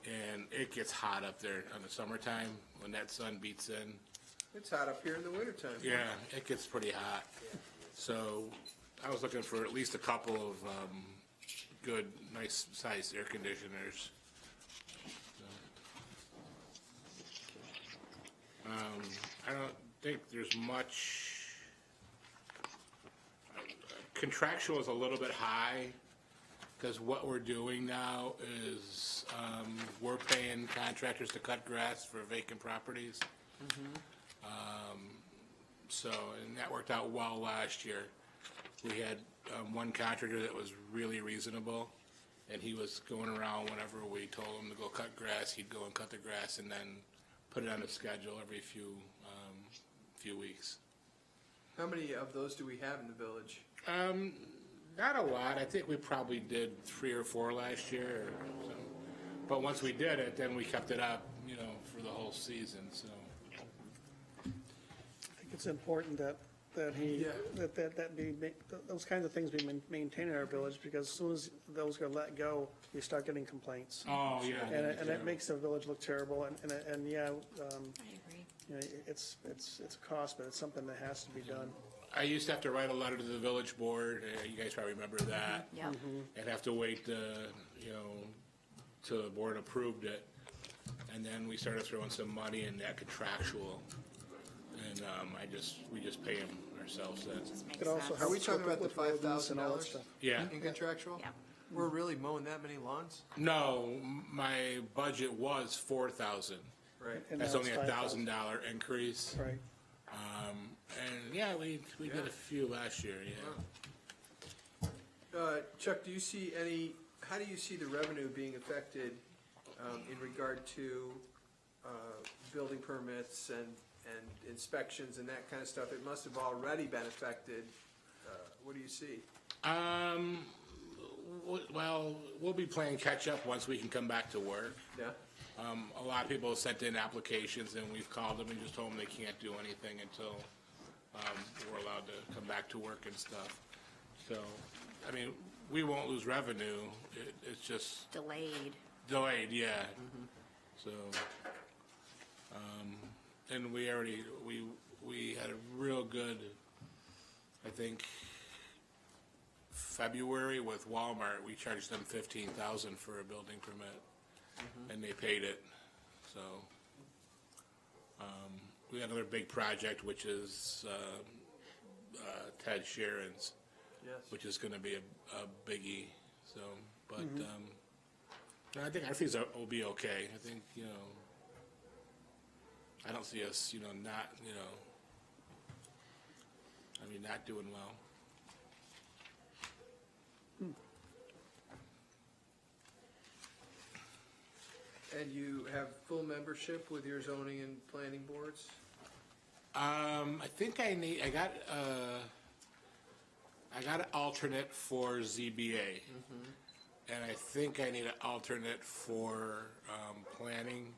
And it gets hot up there in the summertime when that sun beats in. It's hot up here in the wintertime. Yeah, it gets pretty hot. So I was looking for at least a couple of good, nice sized air conditioners. I don't think there's much. Contractual is a little bit high because what we're doing now is we're paying contractors to cut grass for vacant properties. And that worked out well last year. We had one contractor that was really reasonable, and he was going around whenever we told him to go cut grass, he'd go and cut the grass and then put it on a schedule every few weeks. How many of those do we have in the village? Not a lot. I think we probably did 3 or 4 last year. But once we did it, then we kept it up, for the whole season. So I think it's important that those kinds of things be maintained in our village, because as soon as those are let go, we start getting complaints. Oh yeah. And it makes the village look terrible. And yeah, I agree. it's a cost, but it's something that has to be done. I used to have to write a letter to the village board. You guys probably remember that. Yeah. And have to wait, till the board approved it. And then we started throwing some money in that contractual. And we just pay them ourselves then. It also Are helps we talking with about the roads and all that $5,000 stuff. Yeah. in contractual? Yeah. We're really mowing that many lawns? No, my budget was 4,000. Right. And That's now only it's a $5,000. $1,000 increase. Right. And yeah, we did a few last year, yeah. Chuck, how do you see the revenue being affected in regard to building permits and inspections and that kind of stuff? It must have already been affected. What do you see? Well, we'll be playing catch up once we can come back to work. Yeah? A lot of people have sent in applications, and we've called them and just told them they can't do anything until we're allowed to come back to work and stuff. So, we won't lose revenue. It's just Delayed. delayed, yeah. So, and we had a real good, I think, February with Walmart. We charged them $15,000 for a building permit, and they paid it. So, we got another big project, which is Ted Sharon's, Yes. which is going to be a biggie. So, but I think our fees will be okay. I think I don't see us not doing well. And you have full membership with your zoning and planning boards? I think I got an alternate for ZBA, and I think I need an alternate for planning.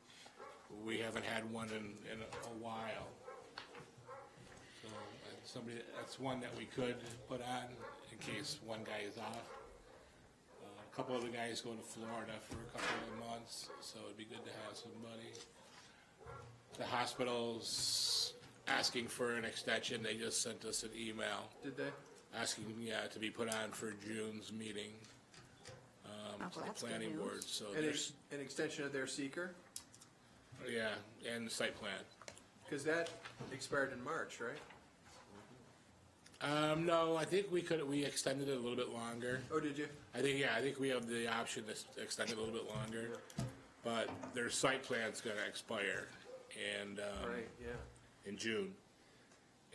We haven't had one in a while, so that's one that we could put on in case one guy is off. A couple of the guys going to Florida for a couple of months, so it'd be good to have somebody. The hospital's asking for an extension. They just sent us an email. Did they? asking, to be put on for June's meeting, well, to the that's good planning news. board, so And there's, an extension of their seeker? yeah, and the site plan. Because that expired in March, right? No, I think we extended it a little bit longer. Oh, did you? I think we have the option to extend it a little bit longer, but their site plan's gonna expire, and, Right, yeah. in June.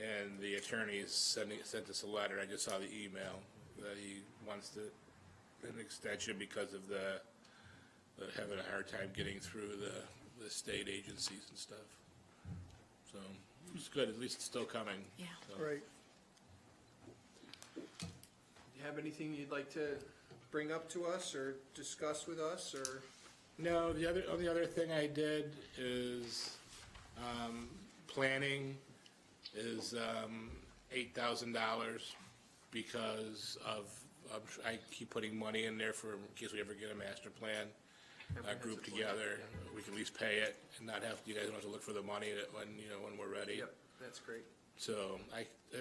And the attorney sent us a letter, I just saw the email, that he wants an extension because of the having a hard time getting through the state agencies and stuff. So, it's good, at least it's still coming. Yeah. So. Right. Do you have anything you'd like to bring up to us or discuss with us, or? No, the only other thing I did is, planning is, $8,000 because of, I keep putting money in there for, in case we ever get a master plan, group together, we can at least pay it and not have, you guys don't have to look for the money when we're ready. Yep, that's great. So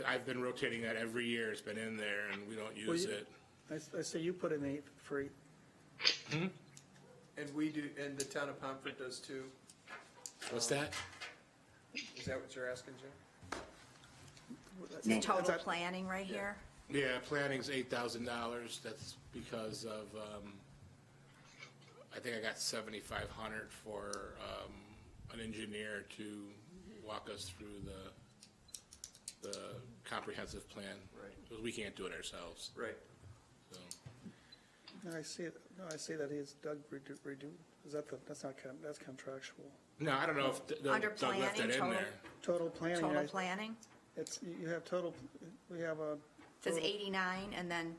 I've been rotating that every year, it's been in there and we don't use it. I say you put in 8 for 8. And we do, and the town of Pomfret does too. What's that? Is that what you're asking, Jim? The total planning right here. Yeah, planning's $8,000, that's because of, I think I got 7,500 for, an engineer to walk us through the comprehensive plan. Right. Because we can't do it ourselves, Right. so. No, I see that he's Doug redo. Is that that's contractual. No, I don't know if Under Doug left that planning, in total- there. Total planning. Total planning. It's, you have total, we have a. Says total- 89, and then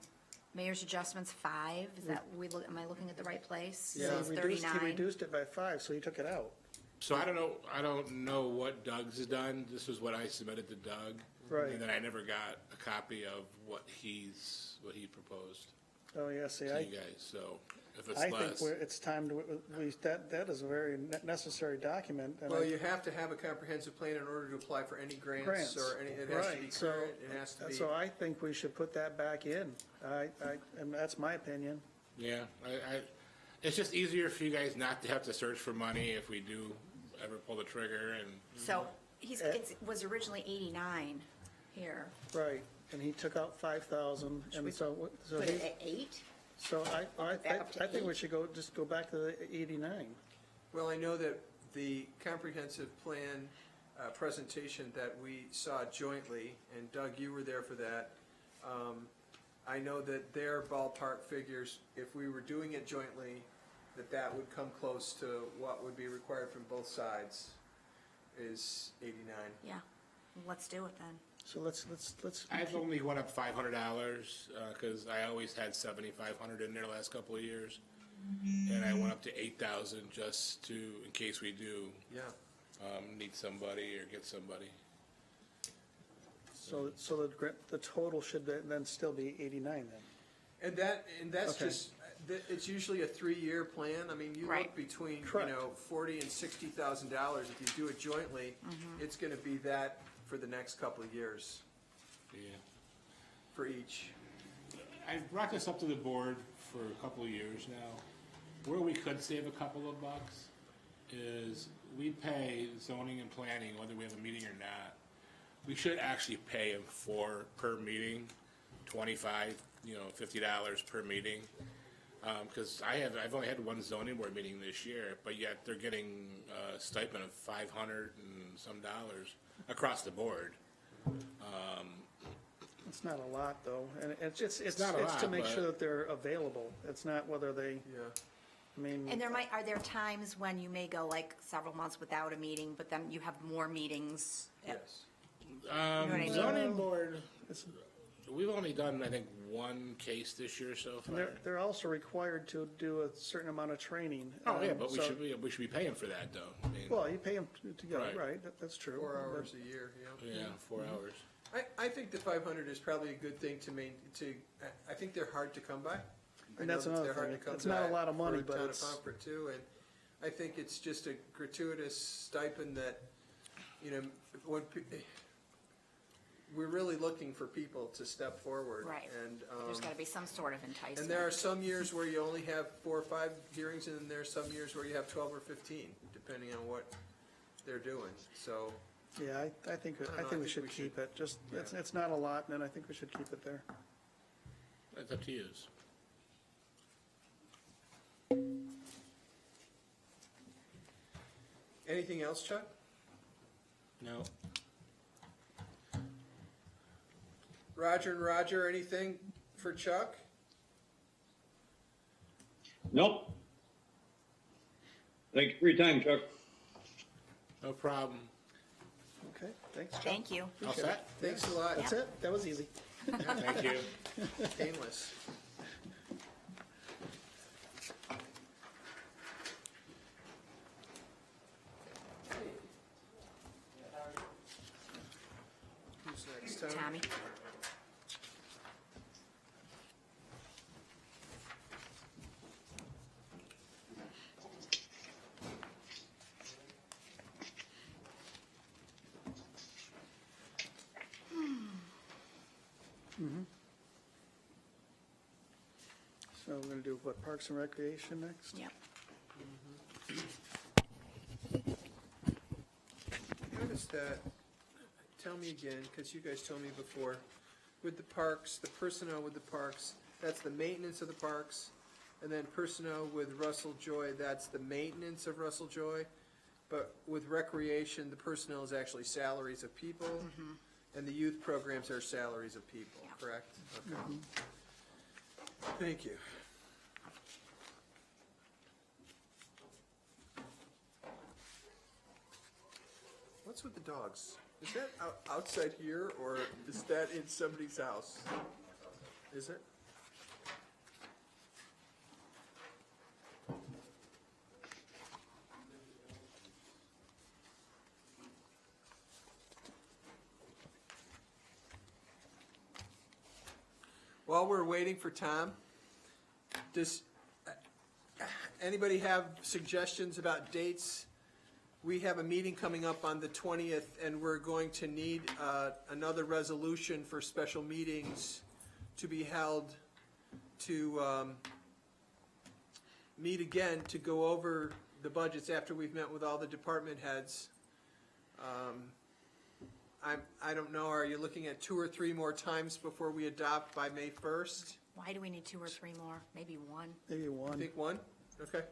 mayor's adjustments 5. Is that, am I looking at the right place? Yeah, Says he 39. reduced it by 5, so he took it out. So I don't know what Doug's has done. This is what I submitted to Doug. Right. And then I never got a copy of what he proposed Oh, yeah, see, to you guys, so if it's I think less. it's time to, that is a very necessary document. and Well, I- you have to have a comprehensive plan in order to apply for any grants or any, it has to be Right, so- current, it has to be. So I think we should put that back in. And that's my opinion. Yeah, it's just easier for you guys not to have to search for money if we do ever pull the trigger and. So it was originally 89 here. Right, and he took out 5,000, and so Put he, it at 8? so I Back up to think we 8? should just go back to the 89. Well, I know that the comprehensive plan presentation that we saw jointly, and Doug, you were there for that. I know that their ballpark figures, if we were doing it jointly, that would come close to what would be required from both sides, is 89. Yeah. Let's do it then. So let's. I've only went up $500, cause I always had 7,500 in there last couple of years. And I went up to 8,000 just to, in case we do, Yeah. need somebody or get somebody. So the total should then still be 89 then. And that's Okay. just, it's usually a 3-year plan. I mean, you look Right. between, Correct. $40,000 and $60,000. If you do it jointly, it's gonna be that for the next couple of years Yeah. for each. I've brought this up to the board for a couple of years now. Where we could save a couple of bucks is we pay zoning and planning, whether we have a meeting or not. We should actually pay them per meeting, $25, $50 per meeting. Because I've only had one zoning board meeting this year, but yet they're getting a stipend of $500 and some dollars across the board. It's not a lot though, and it's not a to lot, make but- sure that they're available. It's not whether they, Yeah. I mean. And are there times when you may go like several months without a meeting, but then you have more meetings? Yes. what I mean? Zoning board, It's- we've only done, I think, one case this year so far. They're also required to do a certain amount of training. Oh, yeah, but we so- should be paying for that, though. I mean, Well, you pay them to go, Right. right, that's true. 4 hours a year, yeah. yeah, 4 hours. I think the 500 is probably a good thing I think they're hard to come by. I And know that's that another they're hard thing. to come It's not a by lot of money, for but town of it's- Pomfret too, and I think it's just a gratuitous stipend that, when we're really looking for people to step forward. Right. And, There's gotta be some sort of enticement. and there are some years where you only have 4 or 5 hearings, and then there are some years where you have 12 or 15, depending on what they're doing, so. Yeah, I think we should keep it, just, it's not a lot, and I think we should keep it there. That's up to yous. Anything else, Chuck? No. Roger and Roger, anything for Chuck? Nope. Thank you for your time, Chuck. No problem. Okay, thanks, Chuck. Thank you. All set? Thanks a lot. That's it, that was easy. Thank you. Painless. Who's next, Tom? Tammy? So we're gonna do what, Parks and Recreation next? Yep. Notice that, tell me again, because you guys told me before, with the parks, the personnel with the parks, that's the maintenance of the parks, and then personnel with Russell Joy, that's the maintenance of Russell Joy. But with recreation, the personnel is actually salaries of people, and the youth programs are salaries of people, Yeah. correct? Okay. Thank you. What's with the dogs? Is that outside here, or is that in somebody's house? Is it? While we're waiting for Tom, does anybody have suggestions about dates? We have a meeting coming up on the 20th, and we're going to need another resolution for special meetings to be held to meet again to go over the budgets after we've met with all the department heads. I don't know, are you looking at 2 or 3 more times before we adopt by May 1st? Why do we need 2 or 3 more? Maybe 1? Maybe I one. think 1? Okay.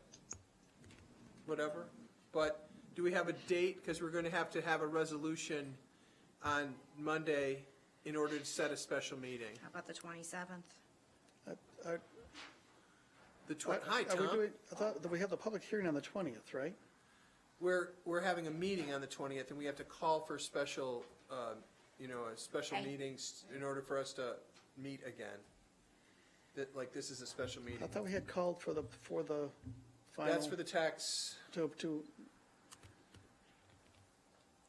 Whatever. But do we have a date? Because we're going to have a resolution on Monday in order to set a special meeting. How about the 27th? Hi, Are we Tom. doing, I thought that we have the public hearing on the 20th, right? We're having a meeting on the 20th, and we have to call for special, a special Okay. meetings in order for us to meet again. That, like, this is a special meeting. I thought we had called for the final. That's for the tax.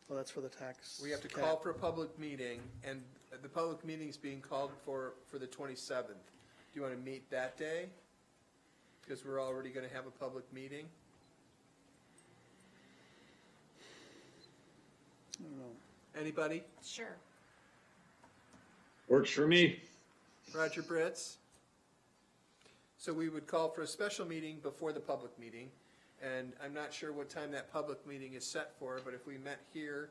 Well, that's for the tax. We have to cap. call for a public meeting, and the public meeting is being called for the 27th. Do you want to meet that day? Because we're already going to have a public meeting. I don't know. Anybody? Sure. Works for me. Roger Britz? So we would call for a special meeting before the public meeting, and I'm not sure what time that public meeting is set for, but if we met here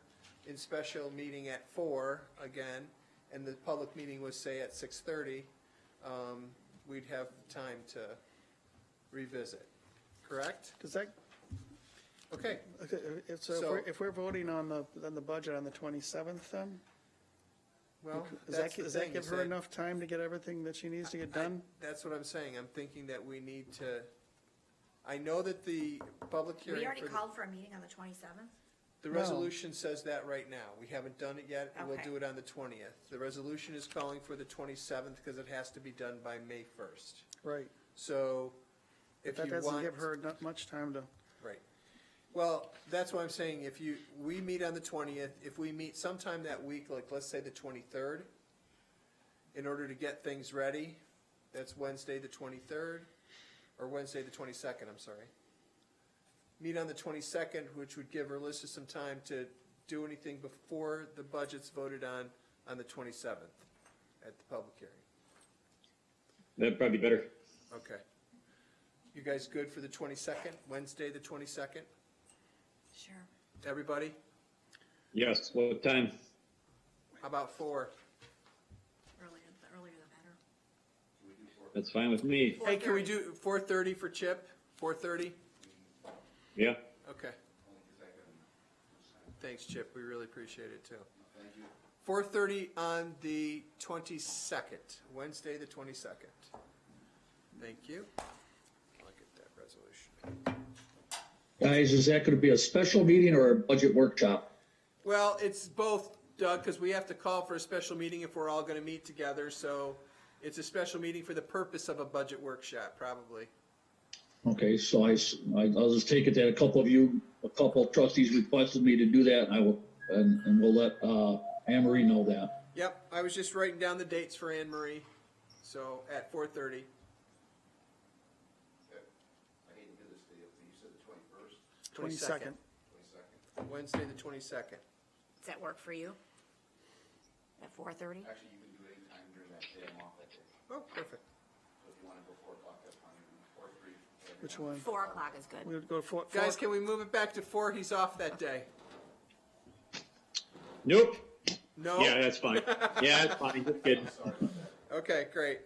in special meeting at 4 again, and the public meeting was, say, at 6:30, we'd have time to revisit, correct? Does that, Okay, okay, So- if we're voting on the budget on the 27th then? well, Does that's the that thing, give is her that- enough time to get everything that she needs to get done? That's what I'm saying, I'm thinking that we need to, I know that the public hearing We already for the- called for a meeting on the 27th? The No. resolution says that right now. We haven't done it yet, and we'll Okay. do it on the 20th. The resolution is calling for the 27th because it has to be done by May 1st. Right. So if That you doesn't want. give her not much time to, Right. Well, that's what I'm saying. We meet on the 20th, if we meet sometime that week, like let's say the 23rd, in order to get things ready, that's Wednesday the 23rd, or Wednesday the 22nd, I'm sorry. Meet on the 22nd, which would give Alyssa some time to do anything before the budget's voted on on the 27th at the public hearing? That'd probably be better. Okay. You guys good for the 22nd, Wednesday, the 22nd? Sure. Everybody? Yes, what time? How about 4? The earlier the better. That's fine with me. Hey, can we do 4:30 for Chip? 4:30? Yeah. Okay. Thanks, Chip. We really appreciate it, too. 4:30 on the 22nd, Wednesday, the 22nd. Thank you. I'll get that resolution. Guys, is that going to be a special meeting or a budget workshop? Well, it's both, Doug, because we have to call for a special meeting if we're all going to meet together. So it's a special meeting for the purpose of a budget workshop, probably. Okay, so I'll just take it that a couple of trustees requested me to do that, and I will, and we'll let Anne Marie know that. Yep, I was just writing down the dates for Anne Marie. So at 4:30. I hate to do this to you, but you said the 21st? 22nd. 22nd. Wednesday, the 22nd. Does that work for you? At 4:30? Actually, you can do it anytime during that day, I'm off that day. Oh, perfect. So if you want to go 4 o'clock, that's fine, or 3. Which one? 4 o'clock is good. We would go for Guys, can we move it back to 4? He's off that day. Nope. No? Yeah, that's fine. Yeah, that's fine. Just kidding. Okay, great.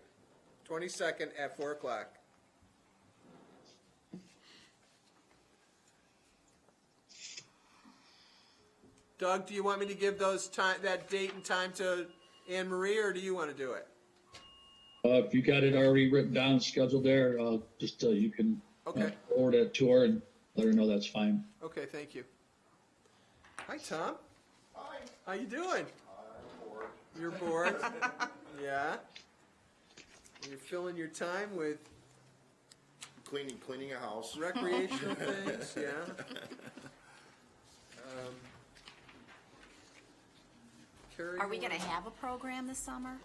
22nd at 4 o'clock. Doug, do you want me to give that date and time to Anne Marie, or do you want to do it? If you got it already written down, scheduled there, just you can Okay. forward it to her and let her know that's fine. Okay, thank you. Hi, Tom. Hi. How you doing? I'm bored. You're bored? Yeah. You're filling your time with Cleaning a house. recreational things, yeah. Carry Are we on. going to have a program this summer?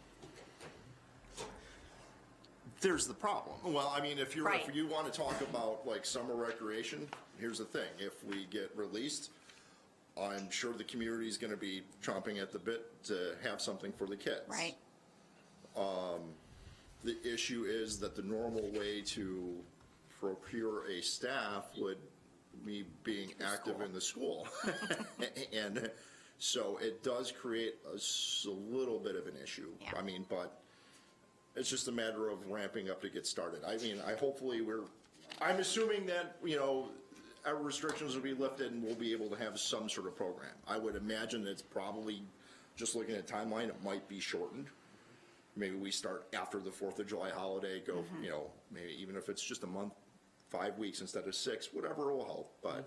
There's the problem. Well, I mean, if you Right. want to talk about like summer recreation, here's the thing: if we get released, I'm sure the community is going to be chomping at the bit to have something for the kids. Right. The issue is that the normal way to procure a staff would be being active in the school, and so it does create a little bit of an issue. Yeah. I mean, but it's just a matter of ramping up to get started. I mean, I'm assuming that, our restrictions will be lifted and we'll be able to have some sort of program. I would imagine it's probably, just looking at timeline, it might be shortened. Maybe we start after the 4th of July holiday, go, maybe even if it's just a month, 5 weeks instead of 6, whatever will help, but.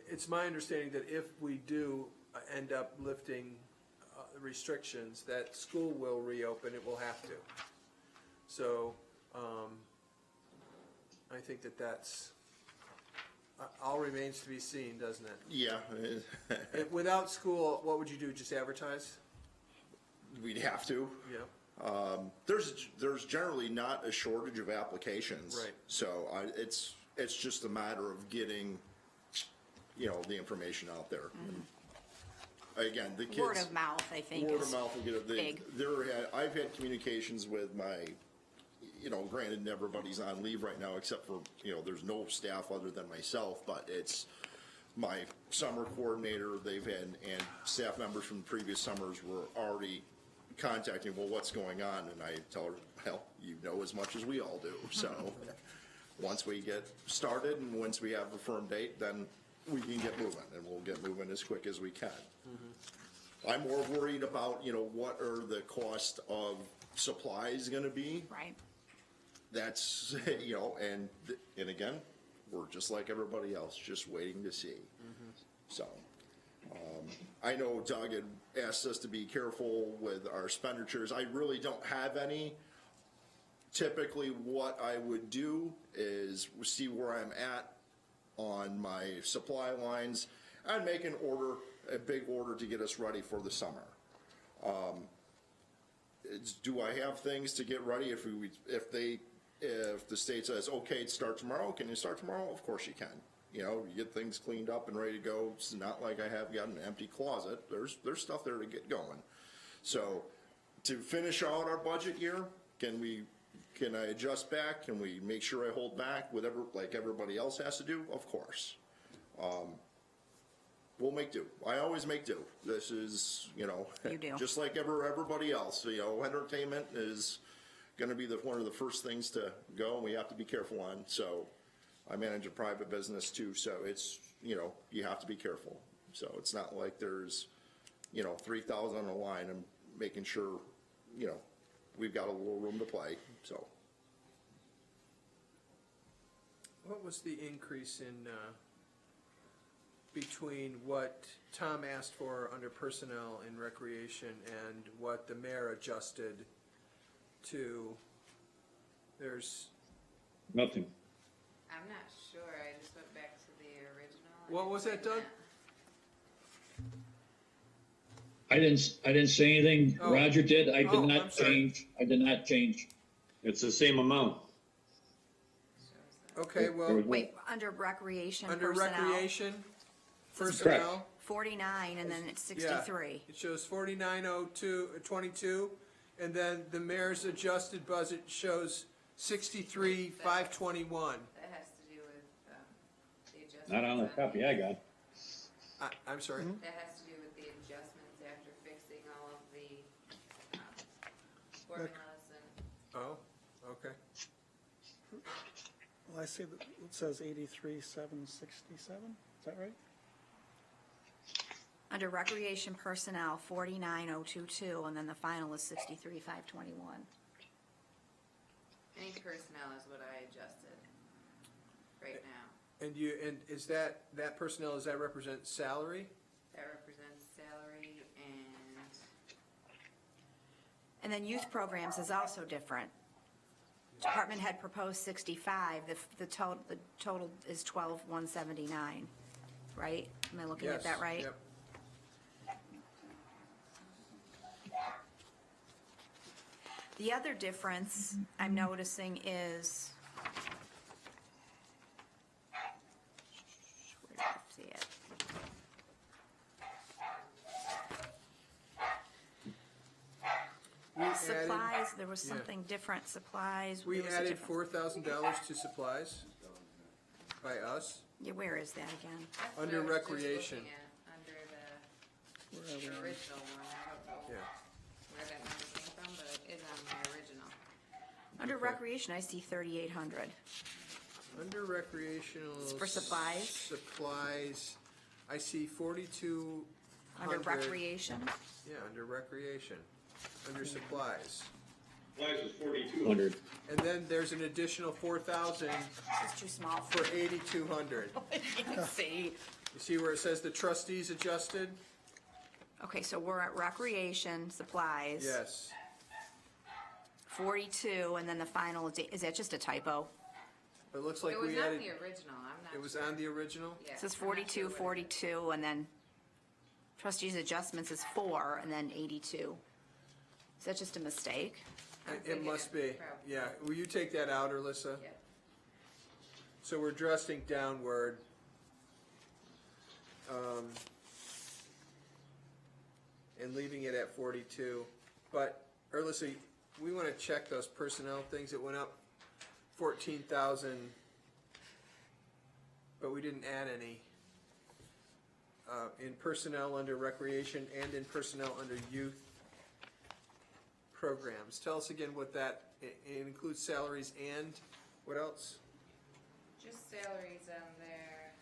It's my understanding that if we do end up lifting restrictions, that school will reopen, it will have to. So, I think that's, all remains to be seen, doesn't it? Yeah. Without school, what would you do, just advertise? We'd have to. Yeah. There's generally not a shortage of applications. Right. So it's just a matter of getting, the information out there. Again, the kids. Word of mouth, I think, Word is of mouth will get it. big. I've had communications with my, granted, everybody's on leave right now except for, there's no staff other than myself, but it's my summer coordinator. They've had, and staff members from previous summers were already contacting, well, what's going on? And I tell her, well, you know as much as we all do. So once we get started and once we have a firm date, then we can get moving, and we'll get moving as quick as we can. I'm more worried about, what are the cost of supplies gonna be? Right. That's, and again, we're just like everybody else, just waiting to see. So, I know Doug had asked us to be careful with our expenditures. I really don't have any. Typically, what I would do is see where I'm at on my supply lines and make a big order to get us ready for the summer. Do I have things to get ready if the state says, okay, start tomorrow? Can you start tomorrow? Of course you can. You know, you get things cleaned up and ready to go. It's not like I have got an empty closet. There's stuff there to get going. So to finish out our budget year, can I adjust back? Can we make sure I hold back whatever, like everybody else has to do? Of course. We'll make do. I always make do. This is, you know, You do. just like everybody else. You know, entertainment is going to be one of the first things to go, and we have to be careful on. So I manage a private business too, so it's, you know, you have to be careful. So it's not like there's, you know, 3,000 on the line. I'm making sure, you know, we've got a little room to play. So What was the increase in, between what Tom asked for under personnel and recreation and what the mayor adjusted to? There's, Nothing. I'm not sure, I just went back to the original. what was that, Doug? I didn't say anything. Oh. Roger did. I did Oh, I'm not sorry. change. I did not change. It's the same amount. Okay, well, Wait, under recreation under personnel, recreation, personnel. 49, and then it's Yeah, 63. it shows 490222, and then the mayor's adjusted budget shows 63,521. That has to do with, the adjustments. Not on the copy I got. I'm sorry. That has to do with the adjustments after fixing all of the, formulas and. Oh, okay. Well, I see that it says 83,767, is that right? Under recreation personnel, 49,022, and then the final is 63,521. Any personnel is what I adjusted right now. And is that personnel, does that represent salary? That represents salary And then youth programs is also different. Department head proposed 65, the total is 12,179, right? Am I looking at that right? Yep. The other difference I'm noticing is, where did I see it? We added- Supplies, there was yeah. something different, supplies. We there was a added difference. $4,000 to supplies by us. Yeah, where is that again? that's Under what I was just recreation. looking at, under the Where are we? original one. I don't know Yeah. where that number came from, but it is on my original. Under recreation, I see 3,800. Under recreational. For supplies? Supplies, I see 4,200. Under recreation, Yeah, under recreation, under supplies. Supplies was 4,200. 100. And then there's an additional 4,000 it's too small for for 8,200. see. You see where it says the trustees adjusted? Okay, so we're at recreation, supplies. Yes. 42, and then the final, is that just a typo? It looks like It was we on added, the original, I'm not sure. it was on the original? Yeah, It says I'm not 42, sure what it is. 42, and then trustees adjustments is 4, and then 82. Is that just a mistake? I'm It thinking must be, it's probably- yeah. Will you take that out, Alyssa? Yeah. So we're adjusting downward. And leaving it at 42. But, Alyssa, we want to check those personnel things. It went up 14,000, but we didn't add any. In personnel under recreation and in personnel under youth programs. Tell us again what that, it includes salaries and what else? Just salaries on there,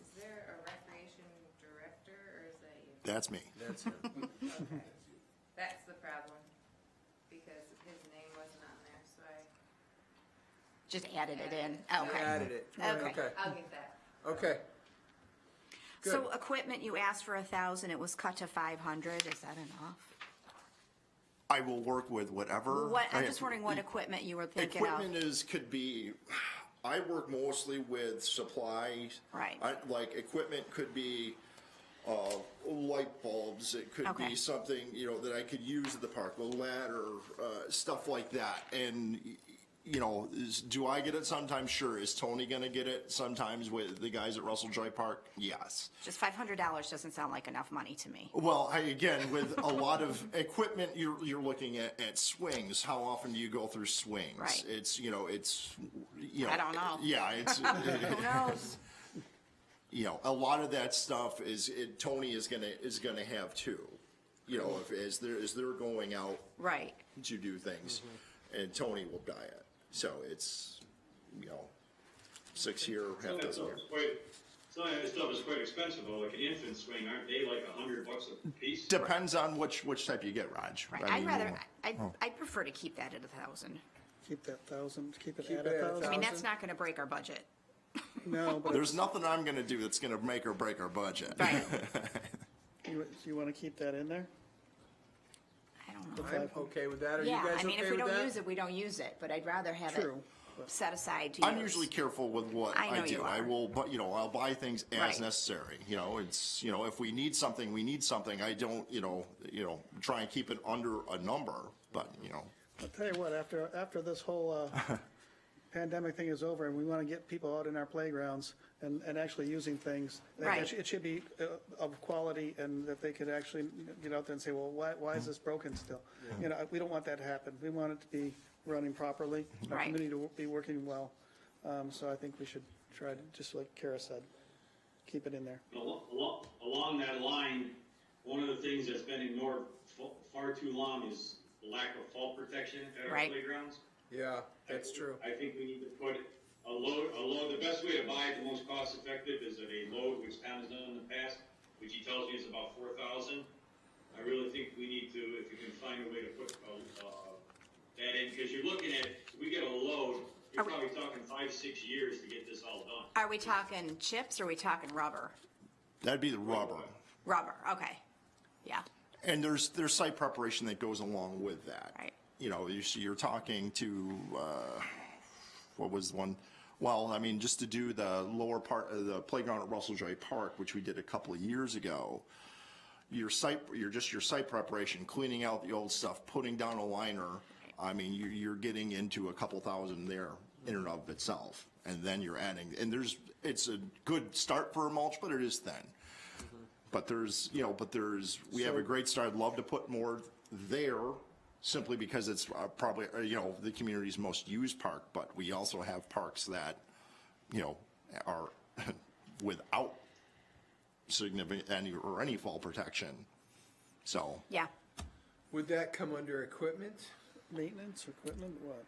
is there a recreation director, or is that you? that's me. That's it. Okay, that's the problem, because his name wasn't on there, so Just added it in. I Okay. added it. Okay. I'll get that. Okay. Good. So equipment, you asked for 1,000, it was cut to 500, is that enough? I will work with whatever. I'm just wondering what equipment you were thinking of. Equipment could be, I work mostly with supplies. Right. Like, equipment could be, light bulbs, it could Okay. be something, you know, that I could use at the park, a ladder, stuff like that. And, you know, do I get it sometimes? Sure. Is Tony gonna get it sometimes with the guys at Russell Joy Park? Yes. Just $500 doesn't sound like enough money to me. Well, again, with a lot of equipment, you're looking at swings. How often do you go through swings? Right. It's, you know, I don't know. Yeah, it's, Who knows? you know, a lot of that stuff Tony is gonna have too. You know, as they're going out Right. to do things, and Tony will buy it. So it's, you know, 6 year, half dozen year. Some of that stuff is quite expensive though, like an infant swing, aren't they like $100 a piece? Depends on which type you get, Raj. Right. I mean, I'd prefer to keep that at 1,000. Keep that 1,000, keep it Keep at it at 1,000. I mean, that's not going to break our budget. No, but There's nothing I'm gonna do that's gonna make or break our budget. Right. you want to keep that in there? I don't know. I'm okay with that. Are Yeah, you guys I mean, okay if we with don't that? use it, we don't use it, but I'd rather have it True. set aside to use. I'm usually careful with what I know I do. you I are. will, but you know, I'll buy things as Right. necessary. You know, it's, you know, if we need something, we need something. I don't, you know, try and keep it under a number. But you know, I'll tell you what, after this whole pandemic thing is over and we want to get people out in our playgrounds and actually using things, Right. it should be of quality and that they could actually get out there and say, well, why is this broken still? You know, we don't want that to happen. We want it to be running properly, our Right. community to be working well. So I think we should try to, just like Kara said, keep it in there. Along that line, one of the things that's been ignored far too long is the lack of fall protection at our Right. playgrounds. Yeah, that's true. I think we need to put a load, the best way to buy it, the most cost effective is at a load, which Tom has done in the past, which he tells me is about 4,000. I really think we need to, if you can find a way to put that in, because you're looking at, we get a load, you're probably talking 5-6 years to get this all done. Are we talking chips or are we talking rubber? that'd be the rubber. Rubber, okay. Yeah, And there's site preparation that goes along with that. Right. You know, you're talking to, what was one? Well, I mean, just to do the lower part of the playground at Russell Joy Park, which we did a couple of years ago, your site preparation, cleaning out the old stuff, putting down a liner, I mean, you're getting into a couple thousand there in and of itself. And then you're adding, and it's a good start for a mulch, but it is thin. But we have a great start. I'd love to put more there simply because it's probably, the community's most used park, but we also have parks that, are without significant any fall protection. So. yeah. Would that come under equipment? Maintenance, equipment, what?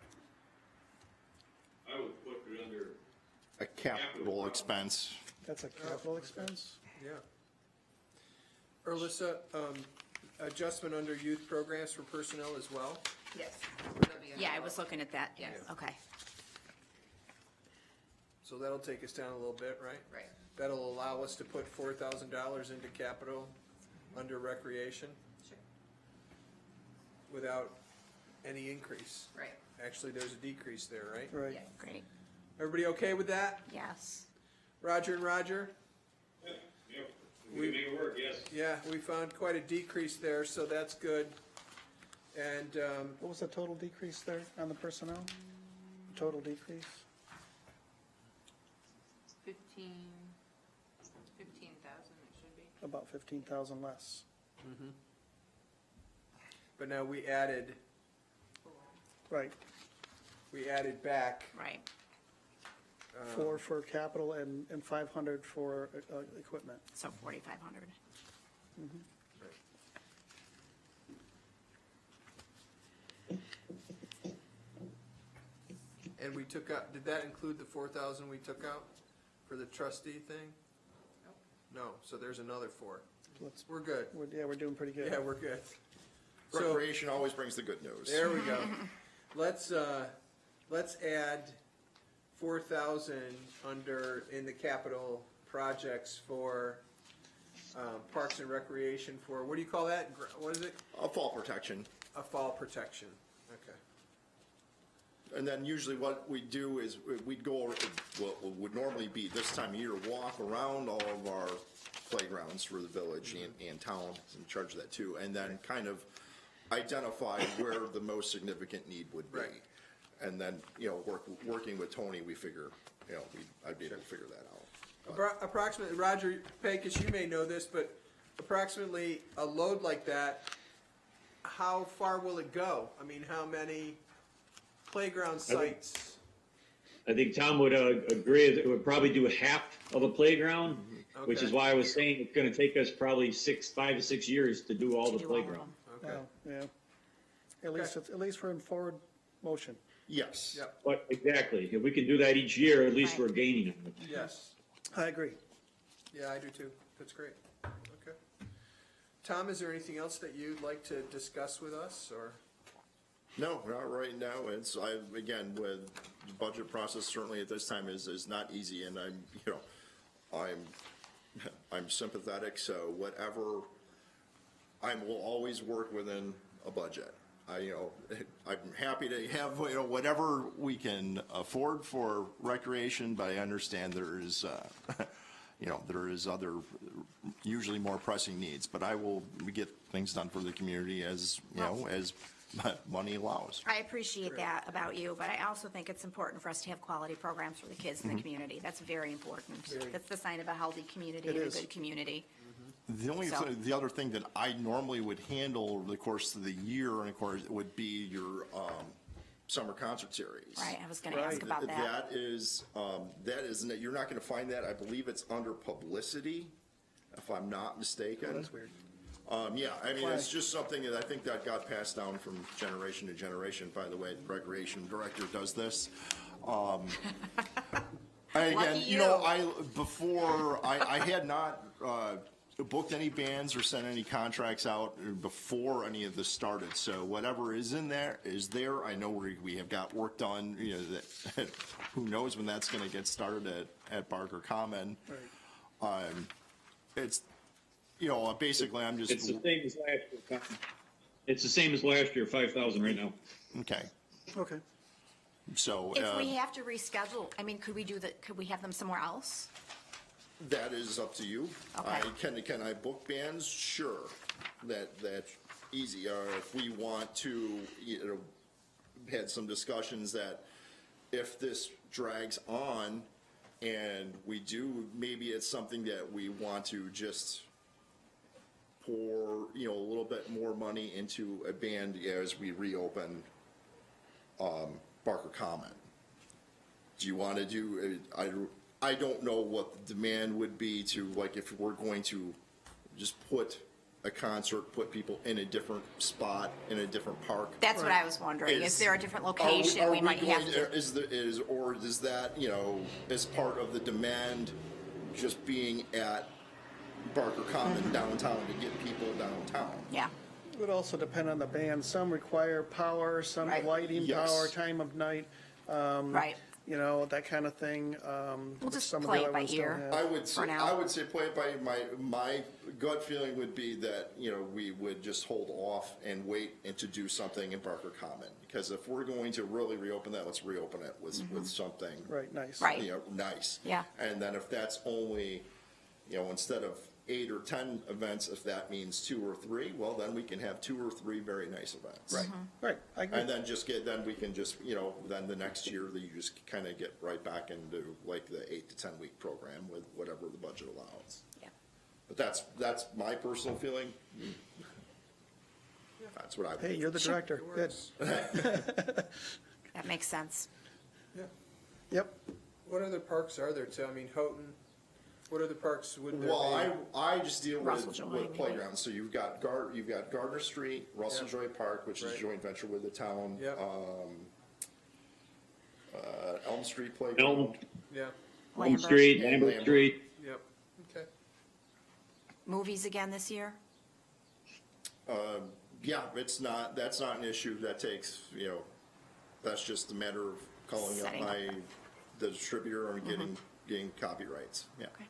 I would put it under, A capital expense. That's a capital expense? Yeah. Erlissa, adjustment under youth programs for personnel as well? Yes. Yeah, I was looking at that, yeah, okay. So that'll take us down a little bit, right? Right. That'll allow us to put $4,000 into capital under recreation Sure. without any increase. Right. Actually, there's a decrease there, right? Right. Yeah. Great, Everybody okay with that? yes. Roger and Roger? yeah, we can make it work, yes. Yeah, we found quite a decrease there, so that's good. And, What was the total decrease there on the personnel? Total decrease? 15,000 it should be. About 15,000 less. but now we added Right. back, Right, 4 for capital and 500 for equipment. so 4,500. and we took out, did that include the 4,000 we took out for the trustee thing? No, so there's another 4. Let's, We're good. we're doing pretty good. Yeah, we're good. So, Recreation always brings the good news. there we go. Let's add 4,000 in the capital projects for, Parks and Recreation for, what do you call that? What is it? Fall protection. A fall protection. Okay. and then usually what we do is we'd go over what would normally be this time of year, walk around all of our playgrounds for the village and town, in charge of that too, and then kind of identify where the most significant need would be. Right. And then, working with Tony, we figure, I'd be able to figure that out. Approximately, Roger Pecos, you may know this, but approximately a load like that, how far will it go? I mean, how many playground sites? I think Tom would agree that it would probably do half of a playground, which Okay. is why I was saying it's gonna take us probably 5 to 6 years to do all the playground. Okay. Yeah. At least we're in forward motion. Yes. Yep. But exactly, if we can do that each year, at least Right. we're gaining on it. Yes. I agree. Yeah, I do too. That's great. Okay. Tom, is there anything else that you'd like to discuss with us, or? No, not right now. Again, with the budget process, certainly at this time is not easy, and I'm sympathetic, so whatever, I will always work within a budget. I'm happy to have, whatever we can afford for recreation, but I understand there is, there is other, usually more pressing needs, but I will get things done for the community as money allows. I appreciate that about you, but I also think it's important for us to have quality programs for the kids in the community. That's very important. That's the sign of a healthy community and a good community. The other thing that I normally would handle over the course of the year, and of course, would be your summer concert series. Right, I was going to ask about that. That is, you're not going to find that. I believe it's under publicity, if I'm not mistaken. Oh, that's weird. Yeah, I mean, it's just something that I think that got passed down from generation to generation. By the way, the recreation director does this. I had not booked any bands or sent any contracts out before any of this started. So whatever is in there is there. I know we have got work done. That who knows when that's going to get started at Barker Common. Right. It's basically I'm just. It's the same as last year. It's the same as last year, 5,000 right now. Okay. Okay. So If we have to reschedule, I mean, could we have them somewhere else? that is up to you. Okay. Can I book bands? Sure. That's easy. Or if we want to, had some discussions that if this drags on and we do, maybe it's something that we want to just pour, a little bit more money into a band as we reopen Barker Common. Do you want to do, I don't know what the demand would be to, like, if we're going to just put a concert, put people in a different spot, in a different park. That's what I was wondering. Is there a different location we might have to? Or is that, as part of the demand just being at Barker Common downtown to get people downtown? Yeah. It would also depend on the band. Some require power, some Right. lighting, Yes. power, time of night. Right. That kind of thing. We'll just some of the play it other by ones don't ear. have. I would say play it by my gut feeling would be that, we would just hold off and wait and to do something in Barker Common. Because if we're going to really reopen that, let's reopen it with something. Right, nice. Right. Nice. Yeah. And then if that's only, instead of 8 or 10 events, if that means 2 or 3, well, then we can have 2 or 3 very nice events. Right, right. I agree. And then then we can just, then the next year, you just kind of get right back into like the 8 to 10 week program with whatever the budget allows. Yeah. But that's my personal feeling. That's what I would. Hey, you're the director. Good. That makes sense. Yeah. Yep. What other parks are there too? I mean, Houghton, what other parks would there be? Well, I just deal Russell Joy, with maybe. playgrounds. So you've got Gardner Street, Russell Yep. Joy Park, which is Right. a joint venture with the town. Yep. Elm Street Playground. Elm Lambert. Street, And Lambert Lambert. Street. Yep, okay. Movies again this year? Yeah, that's not an issue. That takes, that's just a matter of calling up Setting up the distributor and getting copyrights. Yeah. Okay.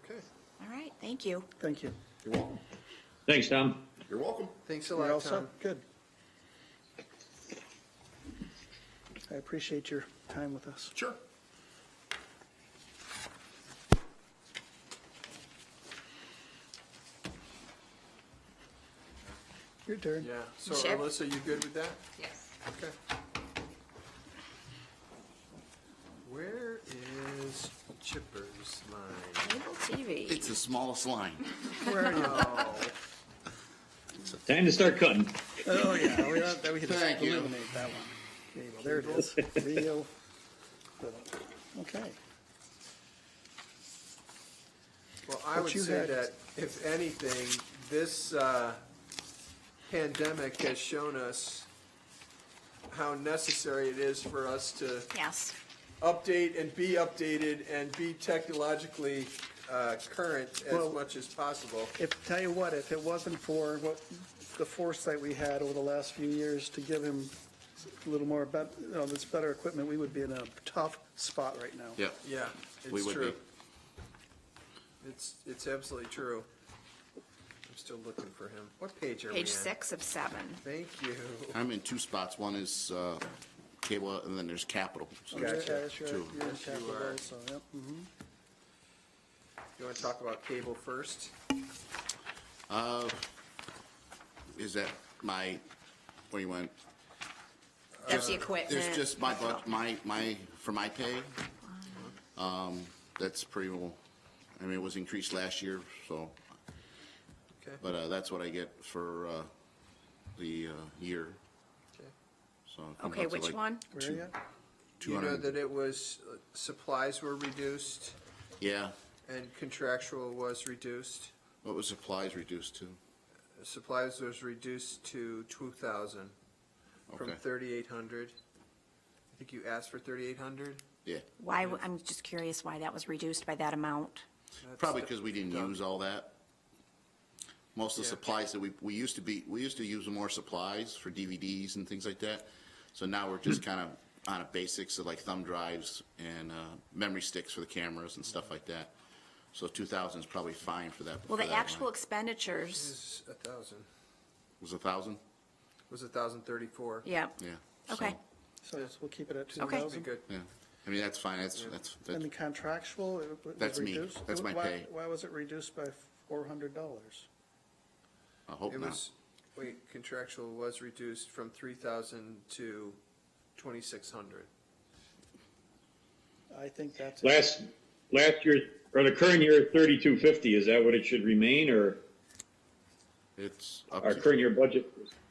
Okay, All right, thank you. Thank you. You're welcome. Thanks, Tom. You're welcome. thanks a You're all lot, Tom. set? Good. I appreciate your time with us. Sure. Your turn. Yeah, so Chip? Alyssa, you good with that? Yes. Okay. Where is Chipper's line? Cable TV. It's the smallest line. Where are you? Oh, Time to start cutting. Oh, yeah, we can just Thank you. eliminate that one. Cable, there it is. Video. Okay. well, I What would you say had- that if anything, this pandemic has shown us how necessary it is for us to Yes. update and be updated and be technologically current as Well- much as possible. Tell you what, if it wasn't for the foresight we had over the last few years to give him a little more, this better equipment, we would be in a tough spot right now. Yeah. Yeah, We it's would true. be. It's absolutely true. I'm still looking for him. What page are we on? Page 6 of 7. Thank you. I'm in two spots. One is cable, and then there's capital. So Gotcha. Yeah, that's right. Two. You're in Yes, you capital are. also, yep. Mhm. You want to talk about cable first? Is that my, where you went? That's the equipment. There's just my, for my pay. That's pretty well, I mean, it was increased last year, so, Okay. but that's what I get for the year. Okay. So it comes Okay, out to which like one? Where are you? You know 200. that it was, supplies were reduced Yeah. and contractual was reduced? What was supplies reduced to? Supplies was reduced to 2,000 from Okay. 3,800. I think you asked for 3,800? Yeah. Why, I'm just curious why that was reduced by that amount. Probably because we didn't use all that. Most of the Yeah. supplies that we used to use more supplies for DVDs and things like that. So now we're just kind of on a basics of like thumb drives and memory sticks for the cameras and stuff like that. So 2,000 is probably fine for that. Well, for the that actual line. expenditures, Is 1,000. Was 1,000? Was 1,034. yeah, Yeah. Okay. So we'll keep it at Okay. 2,000? Be good. So, yeah. I mean, that's fine. And the That's contractual, it was That's me. reduced? That's my pay. Why was it reduced by $400? I hope It not. was, contractual was reduced from 3,000 to 2,600. I think that's. Last year, or the current year, 3,250, is that what it should remain, or It's up our to, current year budget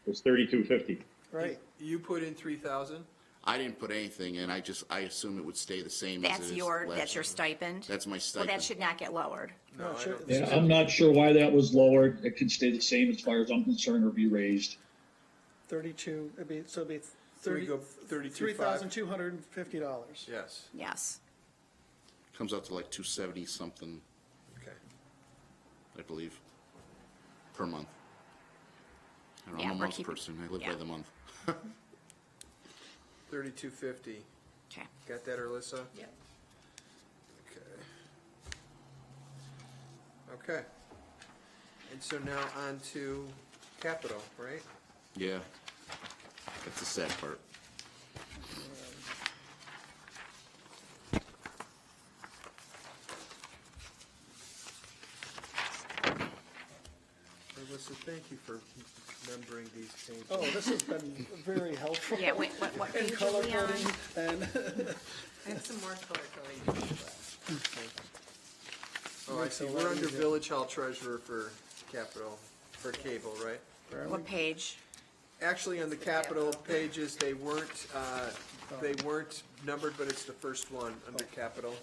was 3,250? Right. You put in 3,000? I didn't put anything in. I assume it would stay the same as That's it is your, last that's your year. stipend? That's my Well, stipend. that should not get lowered. No, I sure. don't. Yeah, I'm not sure why that was lowered. It could stay the same as far as I'm concerned or be raised. 32, it'd be So we 30, go 32,500? $3,250. Yes, Yes. Comes out to like 270 something, okay. I believe, per month. I don't know, Yeah, I'm a we're month keeping- person. I live yeah. by the month. 3,250. Okay. Got that, Alyssa? Yep. Okay. Okay. And so now on to capital, right? Yeah. That's the sad part. Alyssa, thank you for remembering these pages. Oh, this has been very helpful. Yeah, wait, what And page are color we on? coding and, I have some more color coding. Oh, I Makes see, it a we're lot under easier. village hall treasurer for capital, for cable, right? What page? Actually, on the capital pages, they weren't numbered, but it's the first one under capital.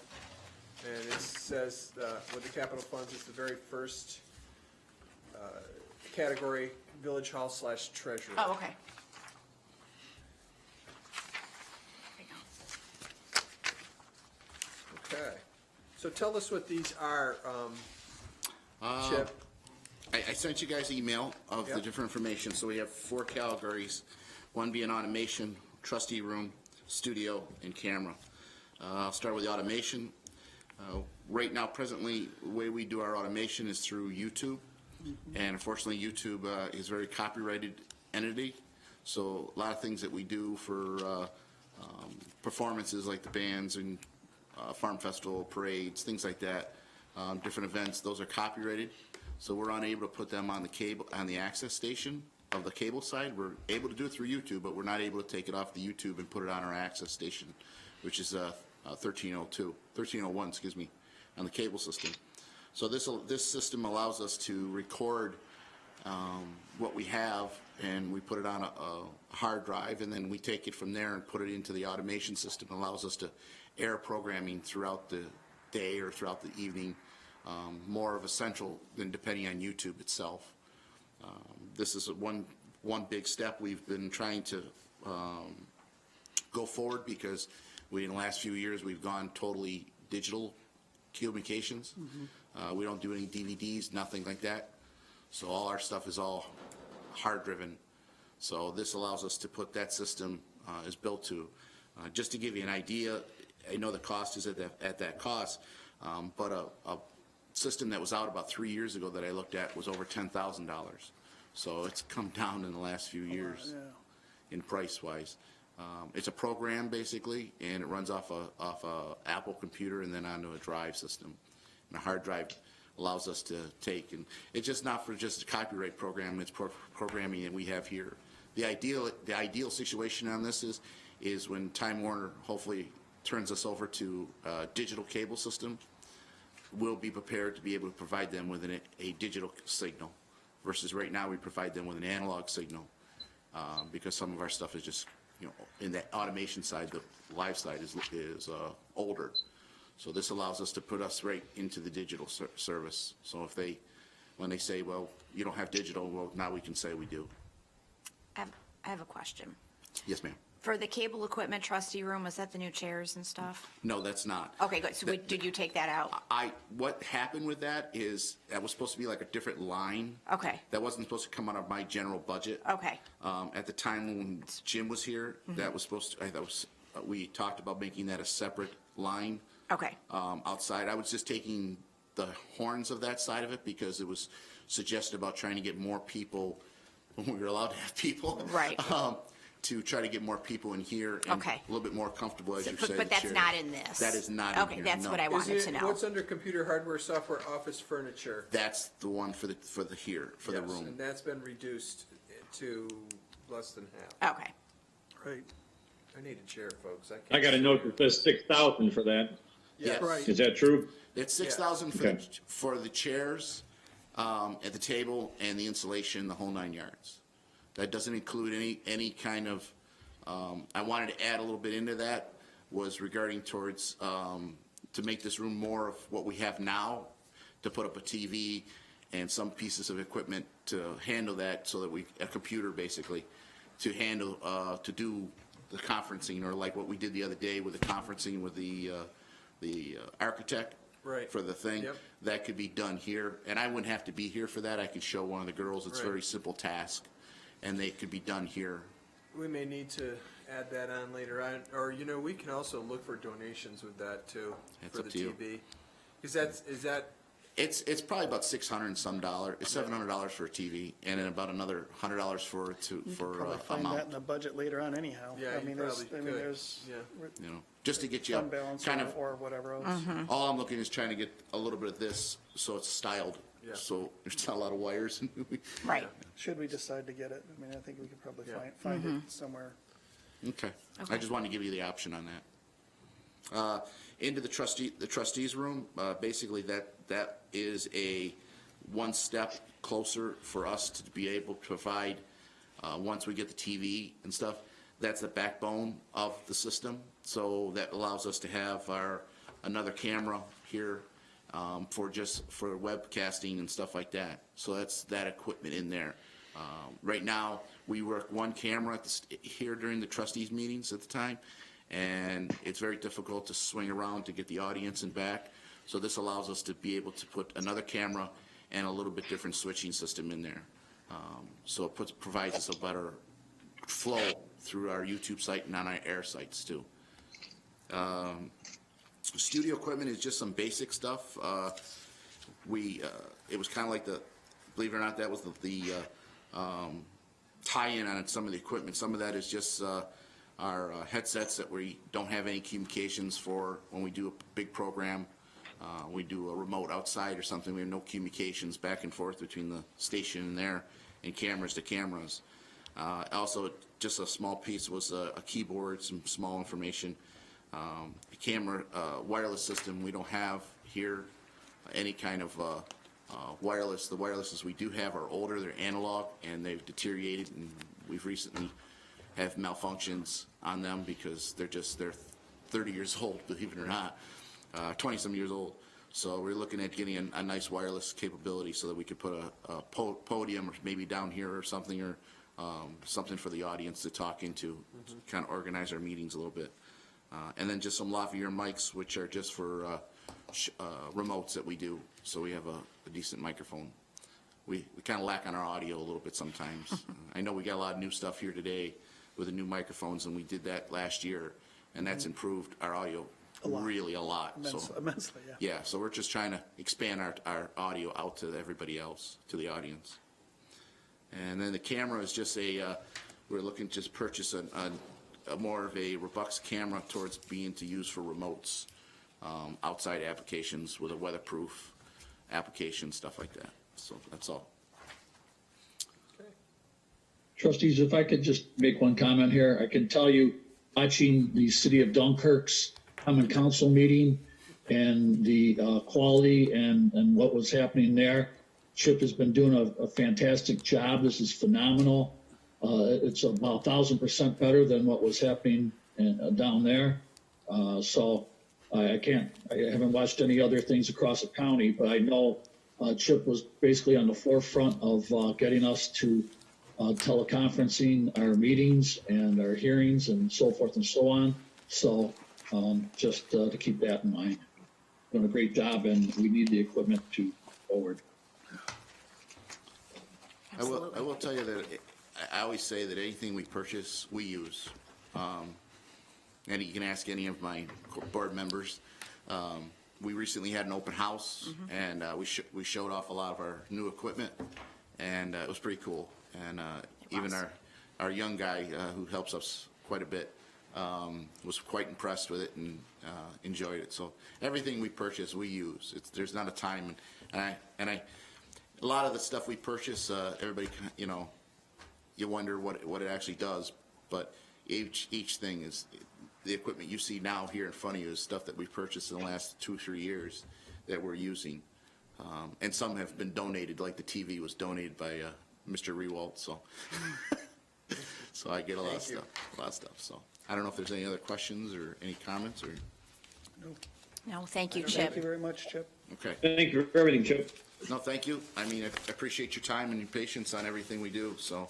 And it says, with the capital funds, it's the very first category, village hall / treasurer. Oh, okay. Okay. So tell us what these are, Chip. I sent you guys an email of the Yep. different information. So we have 4 categories, one being automation, trustee room, studio, and camera. I'll start with the automation. Right now, presently, the way we do our automation is through YouTube. And unfortunately, YouTube is a very copyrighted entity. So a lot of things that we do for performances like the bands and farm festival parades, things like that, different events. Those are copyrighted, so we're unable to put them on the cable on the access station of the cable side. We're able to do it through YouTube, but we're not able to take it off the YouTube and put it on our access station, which is 1301, excuse me, on the cable system. So this system allows us to record what we have, and we put it on a hard drive, and then we take it from there and put it into the automation system. It allows us to air programming throughout the day or throughout the evening, more of a central than depending on YouTube itself. This is one big step. We've been trying to go forward because in the last few years we've gone totally digital communications. We don't do any DVDs, nothing like that. So all our stuff is all hard driven. So this allows us to put that system is built to. Just to give you an idea, I know the cost is at that cost, but a system that was out about 3 years ago that I looked at was over $10,000. So it's come down in the last few years in price wise. It's a program basically, and it runs off a Apple computer and then onto a drive system. And a hard drive allows us to take, and it's just not for just a copyright program. It's programming that we have here. The ideal situation on this is when Time Warner hopefully turns us over to a digital cable system, we'll be prepared to be able to provide them with a digital signal, versus right now we provide them with an analog signal, because some of our stuff is just, in that automation side, the live side is older. So this allows us to put us right into the digital service. So when they say, well, you don't have digital, well, now we can say we do. I have a question. Yes, ma'am. For the cable equipment trustee room, was that the new chairs and stuff? No, that's not. Okay, good. So did you take that out? What happened with that is that was supposed to be like a different line. Okay. That wasn't supposed to come out of my general budget. Okay. At the time when Jim was here, that was supposed to, we talked about making that a separate line. Okay. Outside. I was just taking the horns of that side of it because it was suggested about trying to get more people, when we were allowed to have people. Right. To try to get more people in here and a little bit more comfortable, as you say. But that's not in this. That is not in here. Okay, that's what I wanted to know. What's under computer hardware, software, office furniture? That's the one for the room. And that's been reduced to less than half. Okay. Right. I need a chair, folks. I got a note that says 6,000 for that. Yes. Right. Is that true? It's 6,000 for the chairs, at the table, and the installation, the whole 9 yards. That doesn't include any kind of, I wanted to add a little bit into that, was regarding towards, to make this room more of what we have now, to put up a TV and some pieces of equipment to handle that, so that a computer basically, to handle, to do the conferencing, or like what we did the other day with the conferencing with the architect. Right. For the thing. Yep. That could be done here, and I wouldn't have to be here for that. I could show one of the girls. It's a very simple task, and they could be done here. We may need to add that on later on, or we can also look for donations with that too. It's for up the to you. TV. Is that? It's probably about $600 and some dollars. It's $700 for a TV, and then about another $100 for Probably a find mount. that in the budget later on anyhow. Yeah, I mean, you there's, probably could. there's Just to get you fund balance kind of. or whatever else. All I'm looking is trying to get a little bit of this, so it's styled. Yeah. So there's not a lot of wires. Right. Should we decide to get it? I mean, I think we could probably find it somewhere. Okay. I just wanted to give you the option on that. Into the trustees room, basically that is a one step closer for us to be able to provide, once we get the TV and stuff. That's the backbone of the system, so that allows us to have another camera here for webcasting and stuff like that. So that's that equipment in there. Right now, we work one camera here during the trustees meetings at the time, and it's very difficult to swing around to get the audience and back. So this allows us to be able to put another camera and a little bit different switching system in there. So it provides us a better flow through our YouTube site and on our air sites too. Studio equipment is just some basic stuff. It was kind of like believe it or not, that was the tie-in on some of the equipment. Some of that is just our headsets that we don't have any communications for when we do a big program. We do a remote outside or something. We have no communications back and forth between the station and there, and cameras to cameras. Also, just a small piece was a keyboard, some small information. Camera wireless system, we don't have here any kind of wireless. The wirelesses we do have are older, they're analog, and they've deteriorated, and we've recently have malfunctions on them because they're 30 years old, believe it or not, 20-some years old. So we're looking at getting a nice wireless capability so that we could put a podium or maybe down here or something, or something for the audience to talk into, kind of organize our meetings a little bit. And then just some lavalier mics, which are just for remotes that we do, so we have a decent microphone. We kind of lack on our audio a little bit sometimes. I know we got a lot of new stuff here today with the new microphones, and we did that last year, and that's improved our audio really a lot. Immensely, yeah. Yeah, so we're just trying to expand our audio out to everybody else, to the audience. And then the camera is just we're looking to just purchase a more of a robust camera towards being to use for remotes, outside applications with a weatherproof application, stuff like that. So that's all. Trustees, if I could just make one comment here, I can tell you, watching the City of Dunkirk's Common Council meeting and the quality and what was happening there, Chip has been doing a fantastic job. This is phenomenal. It's about 1,000% better than what was happening down there. So I haven't watched any other things across the county, but I know Chip was basically on the forefront of getting us to teleconferencing our meetings and our hearings and so forth and so on. So just to keep that in mind. Doing a great job, and we need the equipment to forward. I will tell you that I always say that anything we purchase, we use. And you can ask any of my board members. We recently had an open house, and we showed off a lot of our new equipment, and it was pretty cool. And even our young guy who helps us quite a bit was quite impressed with it and enjoyed it. So everything we purchase, we use. There's not a time, and a lot of the stuff we purchase, everybody, you wonder what it actually does, but each thing is, the equipment you see now here in front of you is stuff that we've purchased in the last 2 or 3 years that we're using. And some have been donated, like the TV was donated by Mr. Rewalt, so so I get a lot of stuff. So I don't know if there's any other questions or any comments or. No, thank you, Chip. Thank you very much, Chip. Okay. Thank you for everything, Chip. No, thank you. I mean, I appreciate your time and your patience on everything we do. So.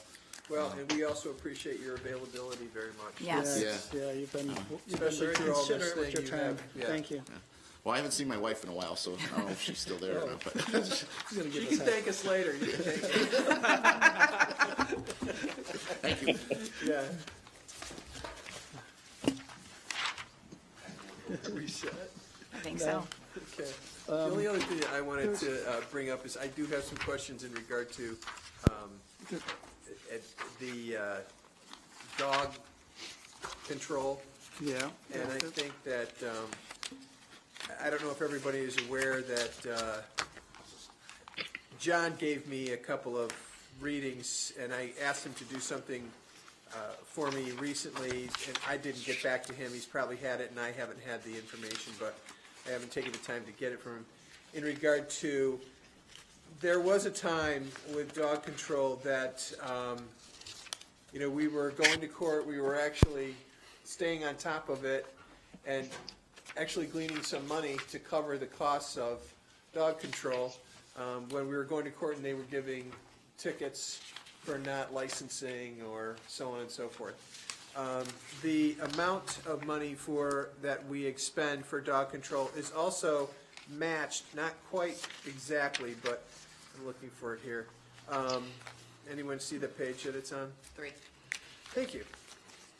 Well, and we also appreciate your availability very much. Yes. Yeah, you've been Especially very through all this considerate with thing your you time. have, yeah. Thank you. Yeah. Well, I haven't seen my wife in a while, so I don't know if she's still there or not. But She's gonna give You us can that. thank us later. You can thank thank you. Yeah. Reset. I think so. Okay. The only other thing that I wanted to bring up is I do have some questions in regard to the dog control. Yeah. And I think that, I don't know if everybody is aware that John gave me a couple of readings, and I asked him to do something for me recently, and I didn't get back to him. He's probably had it, and I haven't had the information, but I haven't taken the time to get it from him. In regard to, there was a time with dog control that, we were going to court, we were actually staying on top of it, and actually gleaning some money to cover the costs of dog control when we were going to court and they were giving tickets for not licensing or so on and so forth. The amount of money that we expend for dog control is also matched, not quite exactly, but I'm looking for it here. Anyone see the page that it's on? 3. Thank you.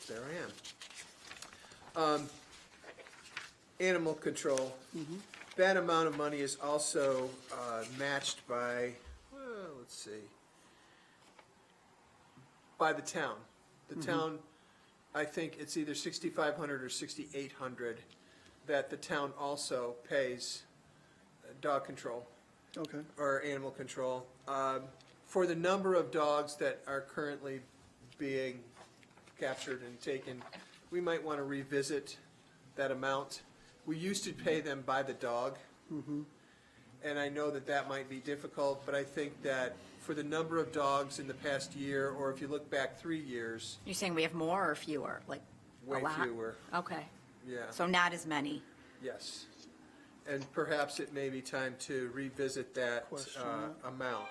There I am. Animal control. That amount of money is also matched by, let's see, by the town. The town I think it's either 6,500 or 6,800 that the town also pays dog control Okay. or animal control. For the number of dogs that are currently being captured and taken, we might want to revisit that amount. We used to pay them by the dog, and I know that that might be difficult, but I think that for the number of dogs in the past year, or if you look back 3 years, You're saying we have more or fewer, like a way lot? fewer. Okay, Yeah, so not as many. yes. And perhaps it may be time to revisit that Question amount.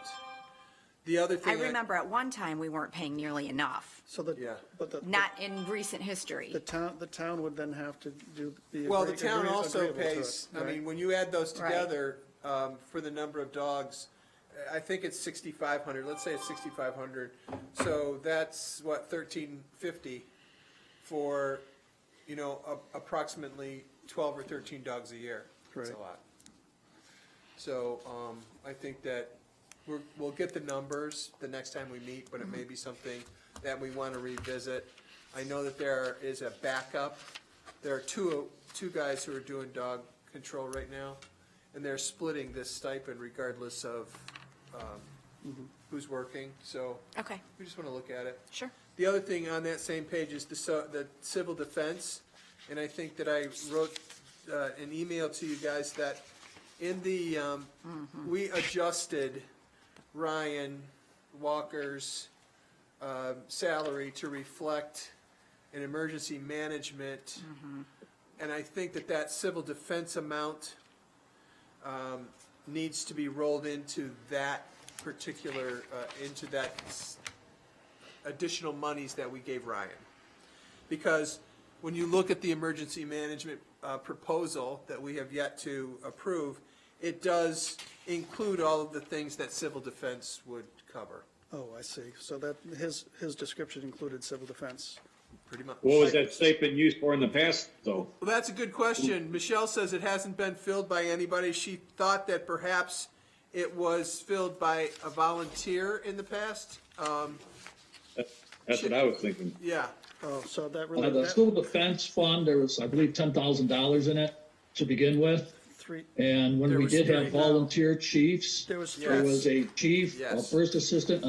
The other I thing remember at one time we weren't paying nearly enough, So the, Yeah. but the, not in recent history. the town would then have to be. Well, the town also agreeable to it, pays, I right? mean, when you add those Right. together, for the number of dogs, I think it's 6,500, let's say it's 6,500. So that's what, 1,350 for, approximately 12 or 13 dogs a year. That's a Right. lot. So, I think that we'll get the numbers the next time we meet, but it may be something that we want to revisit. I know that there is a backup. There are two guys who are doing dog control right now, and they're splitting this stipend regardless of who's working, so Okay, we just want to look at it. sure. The other thing on that same page is the civil defense, and I think that I wrote an email to you guys that in the, we adjusted Ryan Walker's salary to reflect an emergency management, and I think that civil defense amount needs to be rolled into that particular, into that additional monies that we gave Ryan. Because when you look at the emergency management proposal that we have yet to approve, it does include all of the things that civil defense would cover, Oh, I see. So that his description included civil defense. pretty much. What was that stipend used for in the past, though? Well, that's a good question. Michelle says it hasn't been filled by anybody. She thought that perhaps it was filled by a volunteer in the past. That's what I was thinking. Yeah, Oh, so that really, The that civil defense fund, there was, I believe, $10,000 in it to begin with. three, And when There we was did three. have volunteer chiefs, there was there three. was a chief, a Yes. first assistant,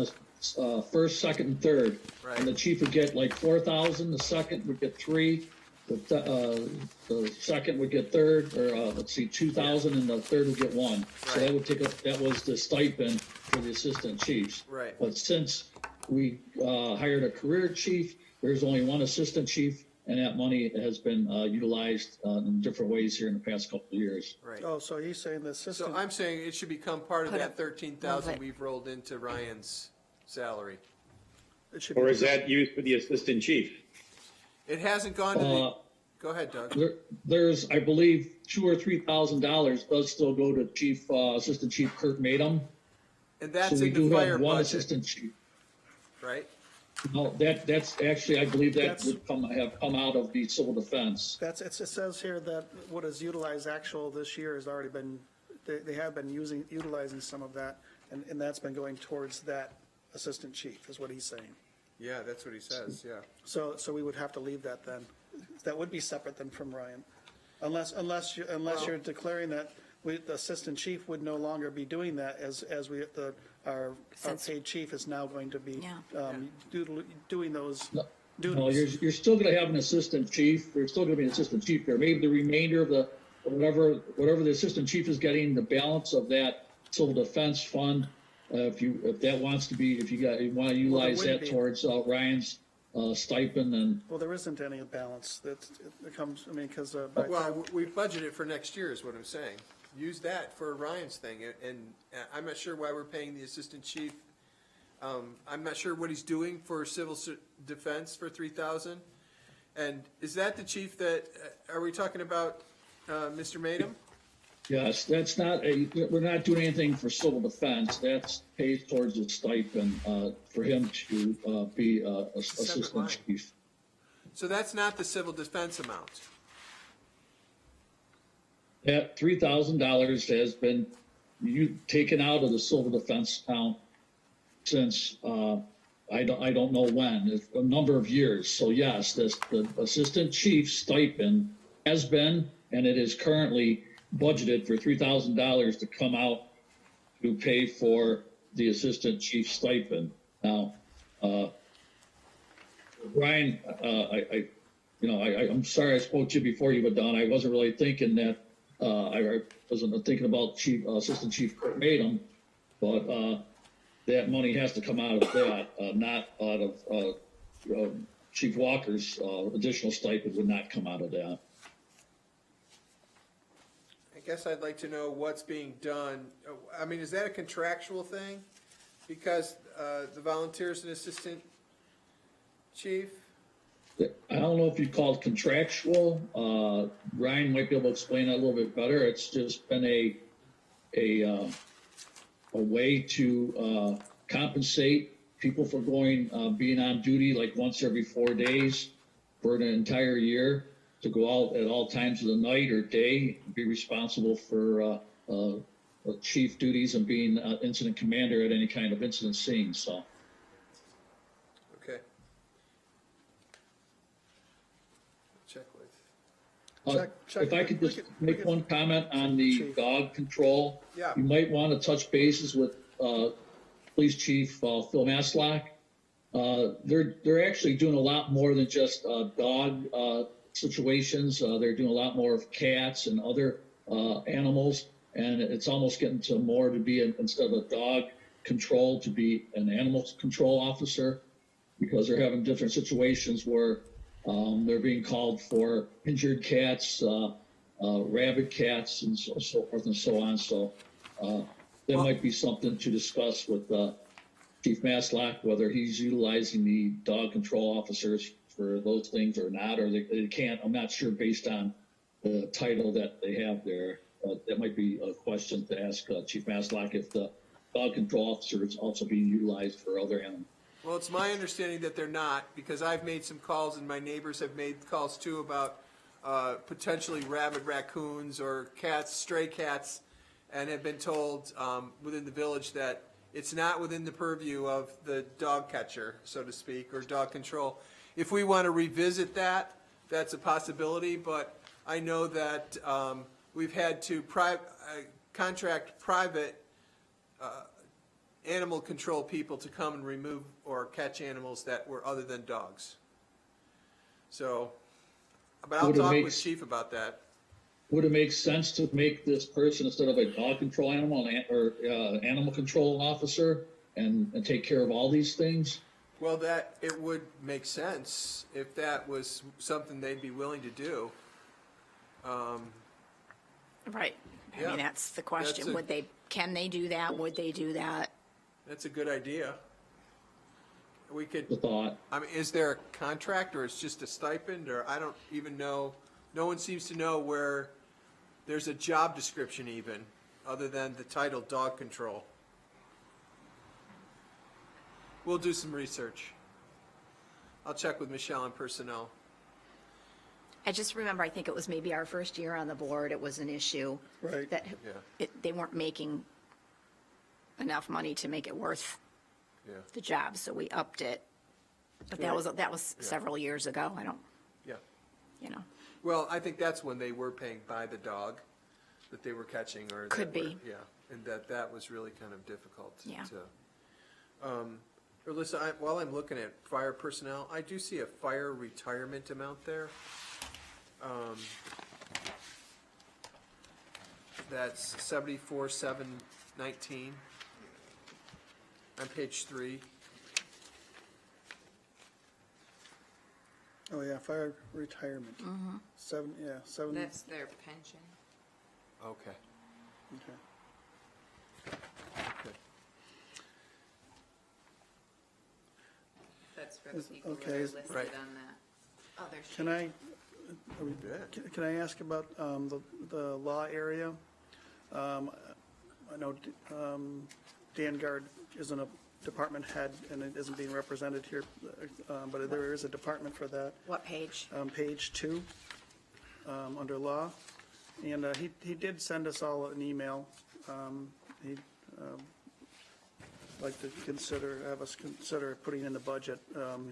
a first, second, and third. Right. And the chief would get like 4,000, the second would get 3, the second would get third, or, 2,000, and the third would get 1. So that would that was the stipend for the assistant chiefs. Right. But since we, hired a career chief, there's only one assistant chief, and that money has been, utilized, in different ways here in the past couple of years. right. Oh, so he's saying the assistant. So I'm saying it should become part of Put that it- 13,000 move it. we've rolled into Ryan's salary. It should Or be- is that used for the assistant chief? It hasn't gone to the, go ahead, Doug. There's, I believe, $2,000 or $3,000 does still go to Chief, Assistant Chief Kurt Madam. And So that's we in do the fire have one budget, assistant chief. right? No, that's actually, I believe that That's- would have come out of the civil defense. It says here that what is utilized actual this year has already been, they have been utilizing some of that, and that's been going towards that assistant chief, is what he's saying. Yeah, that's what he says, yeah. So we would have to leave that then. That would be separate then from Ryan. Unless you're declaring that the assistant chief would no longer be doing that as our Since- paid chief is now going to be Yeah. doing those No, duties. you're still gonna have an assistant chief, there's still gonna be an assistant chief there. Maybe the remainder of whatever the assistant chief is getting, the balance of that civil defense fund, if you want to utilize wouldn't that be. towards Ryan's stipend, and Well, there isn't any balance that comes, I mean, because. Well, we budgeted for next year is what I'm saying. Use that for Ryan's thing, and I'm not sure why we're paying the assistant chief. I'm not sure what he's doing for civil defense for 3,000. And is that the chief that, are we talking about, Mr. Madam? yes, we're not doing anything for civil defense. That's paid towards the stipend, for him to, be, line. assistant chief. So that's not the civil defense amount. That $3,000 has been taken out of the civil defense account since, I don't know when, it's a number of years. So yes, the assistant chief stipend has been, and it is currently budgeted for $3,000 to come out to pay for the assistant chief stipend. Now, Brian, I'm sorry I spoke to you before you were done. I wasn't really thinking that, I wasn't thinking about Assistant Chief Kurt Matum, but that money has to come out of that, not out of Chief Walker's additional stipend would not come out of that. I guess I'd like to know what's being done. I mean, is that a contractual thing? Because the volunteer's an assistant chief? I don't know if you'd call it contractual. Ryan might be able to explain that a little bit better. It's just been a way to compensate people for being on duty like once every 4 days for an entire year, to go out at all times of the night or day, be responsible for chief duties and being incident commander at any kind of incident scene. So. Okay. Check with. If I could just make one comment on the dog control. Yeah. You might want to touch bases with Police Chief Phil Maslock. They're actually doing a lot more than just dog situations. They're doing a lot more of cats and other animals, and it's almost getting to more to be instead of a dog control, to be an animal control officer, because they're having different situations where they're being called for injured cats, rabid cats, and so forth and so on. So that might be something to discuss with Chief Maslock, whether he's utilizing the dog control officers for those things or not, or they can't. I'm not sure based on the title that they have there. That might be a question to ask Chief Maslock, if the dog control officer is also being utilized for other animals. Well, it's my understanding that they're not, because I've made some calls and my neighbors have made calls too about potentially rabid raccoons or cats, stray cats, and have been told within the village that it's not within the purview of the dog catcher, so to speak, or dog control. If we want to revisit that, that's a possibility, but I know that we've had to contract private animal control people to come and remove or catch animals that were other than dogs. So, but I'll talk with Chief about that. Would it make sense to make this person, instead of a dog control animal or animal control officer, and take care of all these things? Well, that it would make sense if that was something they'd be willing to do. Right. I Yeah. mean, that's the question. Can they do that? Would they do that? That's a good idea. We could. The thought. I mean, is there a contract, or it's just a stipend, or I don't even know. No one seems to know where there's a job description even, other than the title dog control. We'll do some research. I'll check with Michelle and personnel. I just remember, I think it was maybe our first year on the board, it was an issue. Right. That Yeah. they weren't making enough money to make it worth Yeah. the job, so we upped it. But that was several years ago. I don't, Yeah. you know. Well, I think that's when they were paying by the dog that they were catching, or Could that were- be. Yeah, and that was really kind of difficult Yeah. to. Alyssa, while I'm looking at fire personnel, I do see a fire retirement amount there. That's 74,719 on page 3. Oh, yeah, fire retirement. Seven. That's their pension. Okay. Okay. Good. That's for the people that Okay, are is- listed Right. on that other sheet. Can I, Yeah. can I ask about the law area? I know Dan Guard isn't a department head and it isn't being represented here, but there is a department for that. What page? Page 2, under law. And he did send us all an email. He like to have us consider putting in the budget.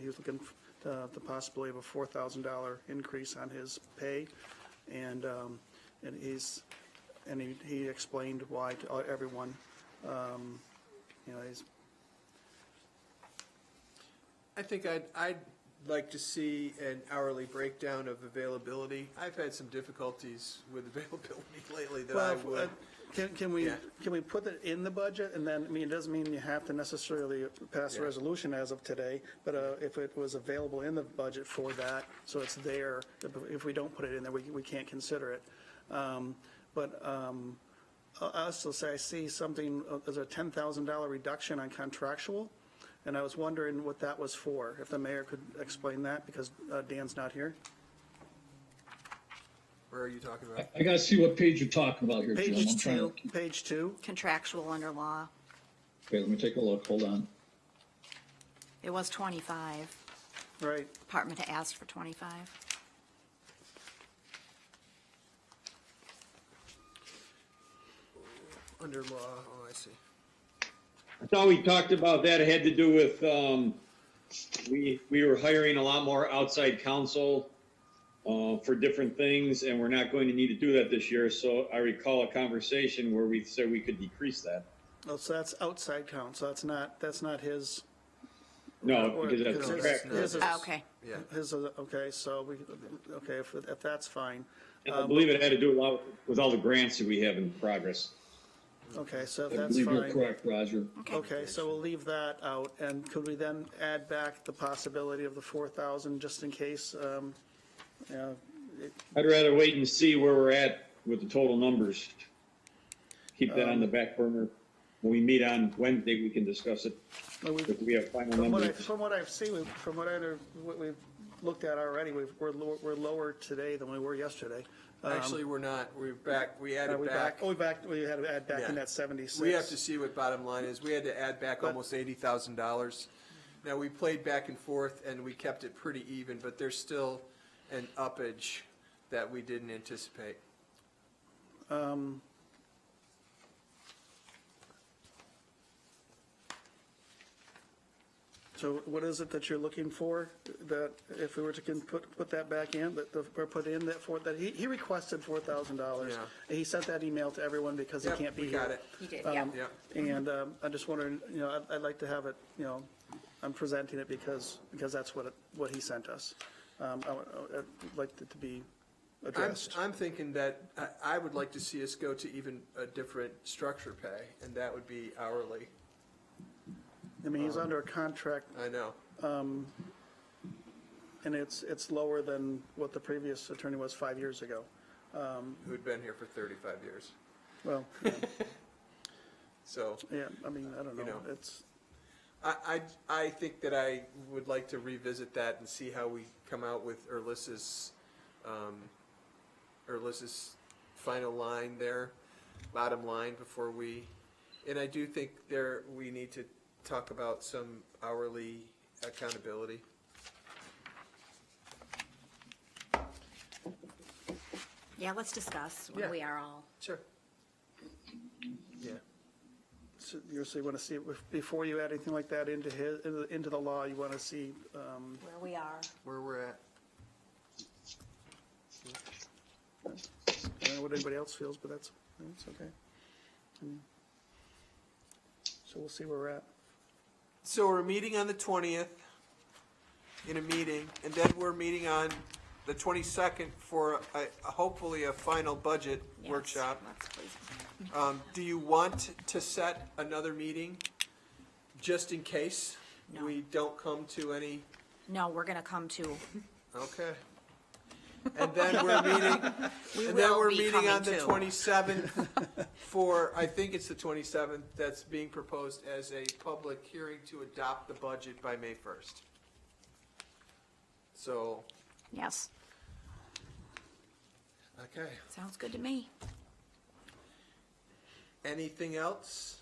He was looking at the possibility of a $4,000 increase on his pay, and he explained why to everyone. I think I'd like to see an hourly breakdown of availability. I've had some difficulties with availability lately that I would. Can we put it in the budget, and then, I mean, it doesn't mean you have to necessarily pass a resolution as of today, but if it was available in the budget for that, so it's there, if we don't put it in there, we can't consider it. But I also say I see something, there's a $10,000 reduction on contractual, and I was wondering what that was for, if the mayor could explain that, because Dan's not here. Where are you talking about? I gotta see what page you're talking about here, Jim. I'm trying to. Page 2. Contractual under law. Okay, let me take a look. Hold on. It was 25. Right. Department had asked for 25. Under law, oh, I see. I thought we talked about that. It had to do with, we were hiring a lot more outside counsel for different things, and we're not going to need to do that this year. So I recall a conversation where we said we could decrease that. Oh, so that's outside counsel, that's not his. No, because that's His contractual. is- Okay. Yeah. His, okay, so if that's fine. And I believe it had to do a lot with all the grants that we have in progress. Okay, so if I that's believe you're fine. correct, Roger. Okay, so we'll leave that out, and could we then add back the possibility of the 4,000 just in case? I'd rather wait and see where we're at with the total numbers. Keep that on the back burner. When we meet on Wednesday, we can discuss it. If we have final numbers. From what I've seen, what we've looked at already, we're lower today than we were yesterday. Actually, we're not. We're back. We added Are we back. back? We had to add back in Yeah. that 76. We have to see what bottom line is. We had to add back almost $80,000. Now, we played back and forth, and we kept it pretty even, but there's still an uppage that we didn't anticipate. So what is it that you're looking for, that if we were to put that back in, or put in that he requested $4,000. Yeah. And he sent that email to everyone because he Yep, can't be we here. got it. He did, yeah. Yep. And I'm just wondering, I'd like to have it, I'm presenting it because that's what he sent us. I'd like it to be addressed. I'm thinking that I would like to see us go to even a different structure pay, and that would be hourly. I mean, he's under a contract, I know. and it's lower than what the previous attorney was 5 years ago. Who'd been here for 35 years. Well, So, yeah, I mean, I don't know. You know. It's, I think that I would like to revisit that and see how we come out with Erlissa's final line there, bottom line before we, and I do think we need to talk about some hourly accountability. Yeah, let's discuss when Yeah. we are all. Sure. Yeah. so you want to see, before you add anything like that into the law, you want to see, Where we are. Where we're at. I don't know what anybody else feels, but that's okay. So we'll see where we're at. So we're meeting on the 20th in a meeting, and then we're meeting on the 22nd for hopefully a final budget Yes, workshop. let's please. Do you want to set another meeting just in case No. we don't come to any? No, we're going to come to, Okay. And then we're meeting, we and then will we're be meeting coming on the to. 27th for, I think it's the 27th, that's being proposed as a public hearing to adopt the budget by May 1st. So, Yes, okay. sounds good to me. Anything else?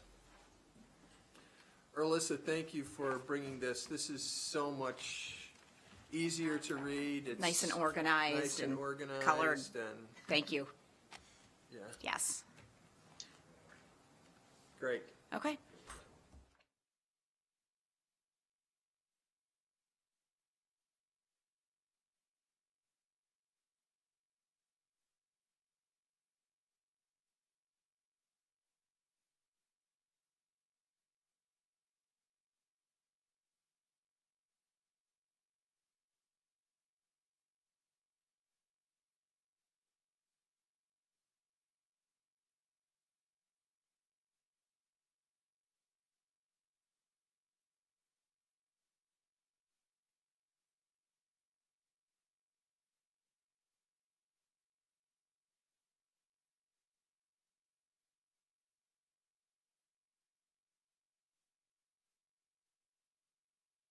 Erlissa, thank you for bringing this. This is so much easier to read. It's Nice and organized. nice and organized Colored. and, Thank you. yeah, Yes. great. Okay.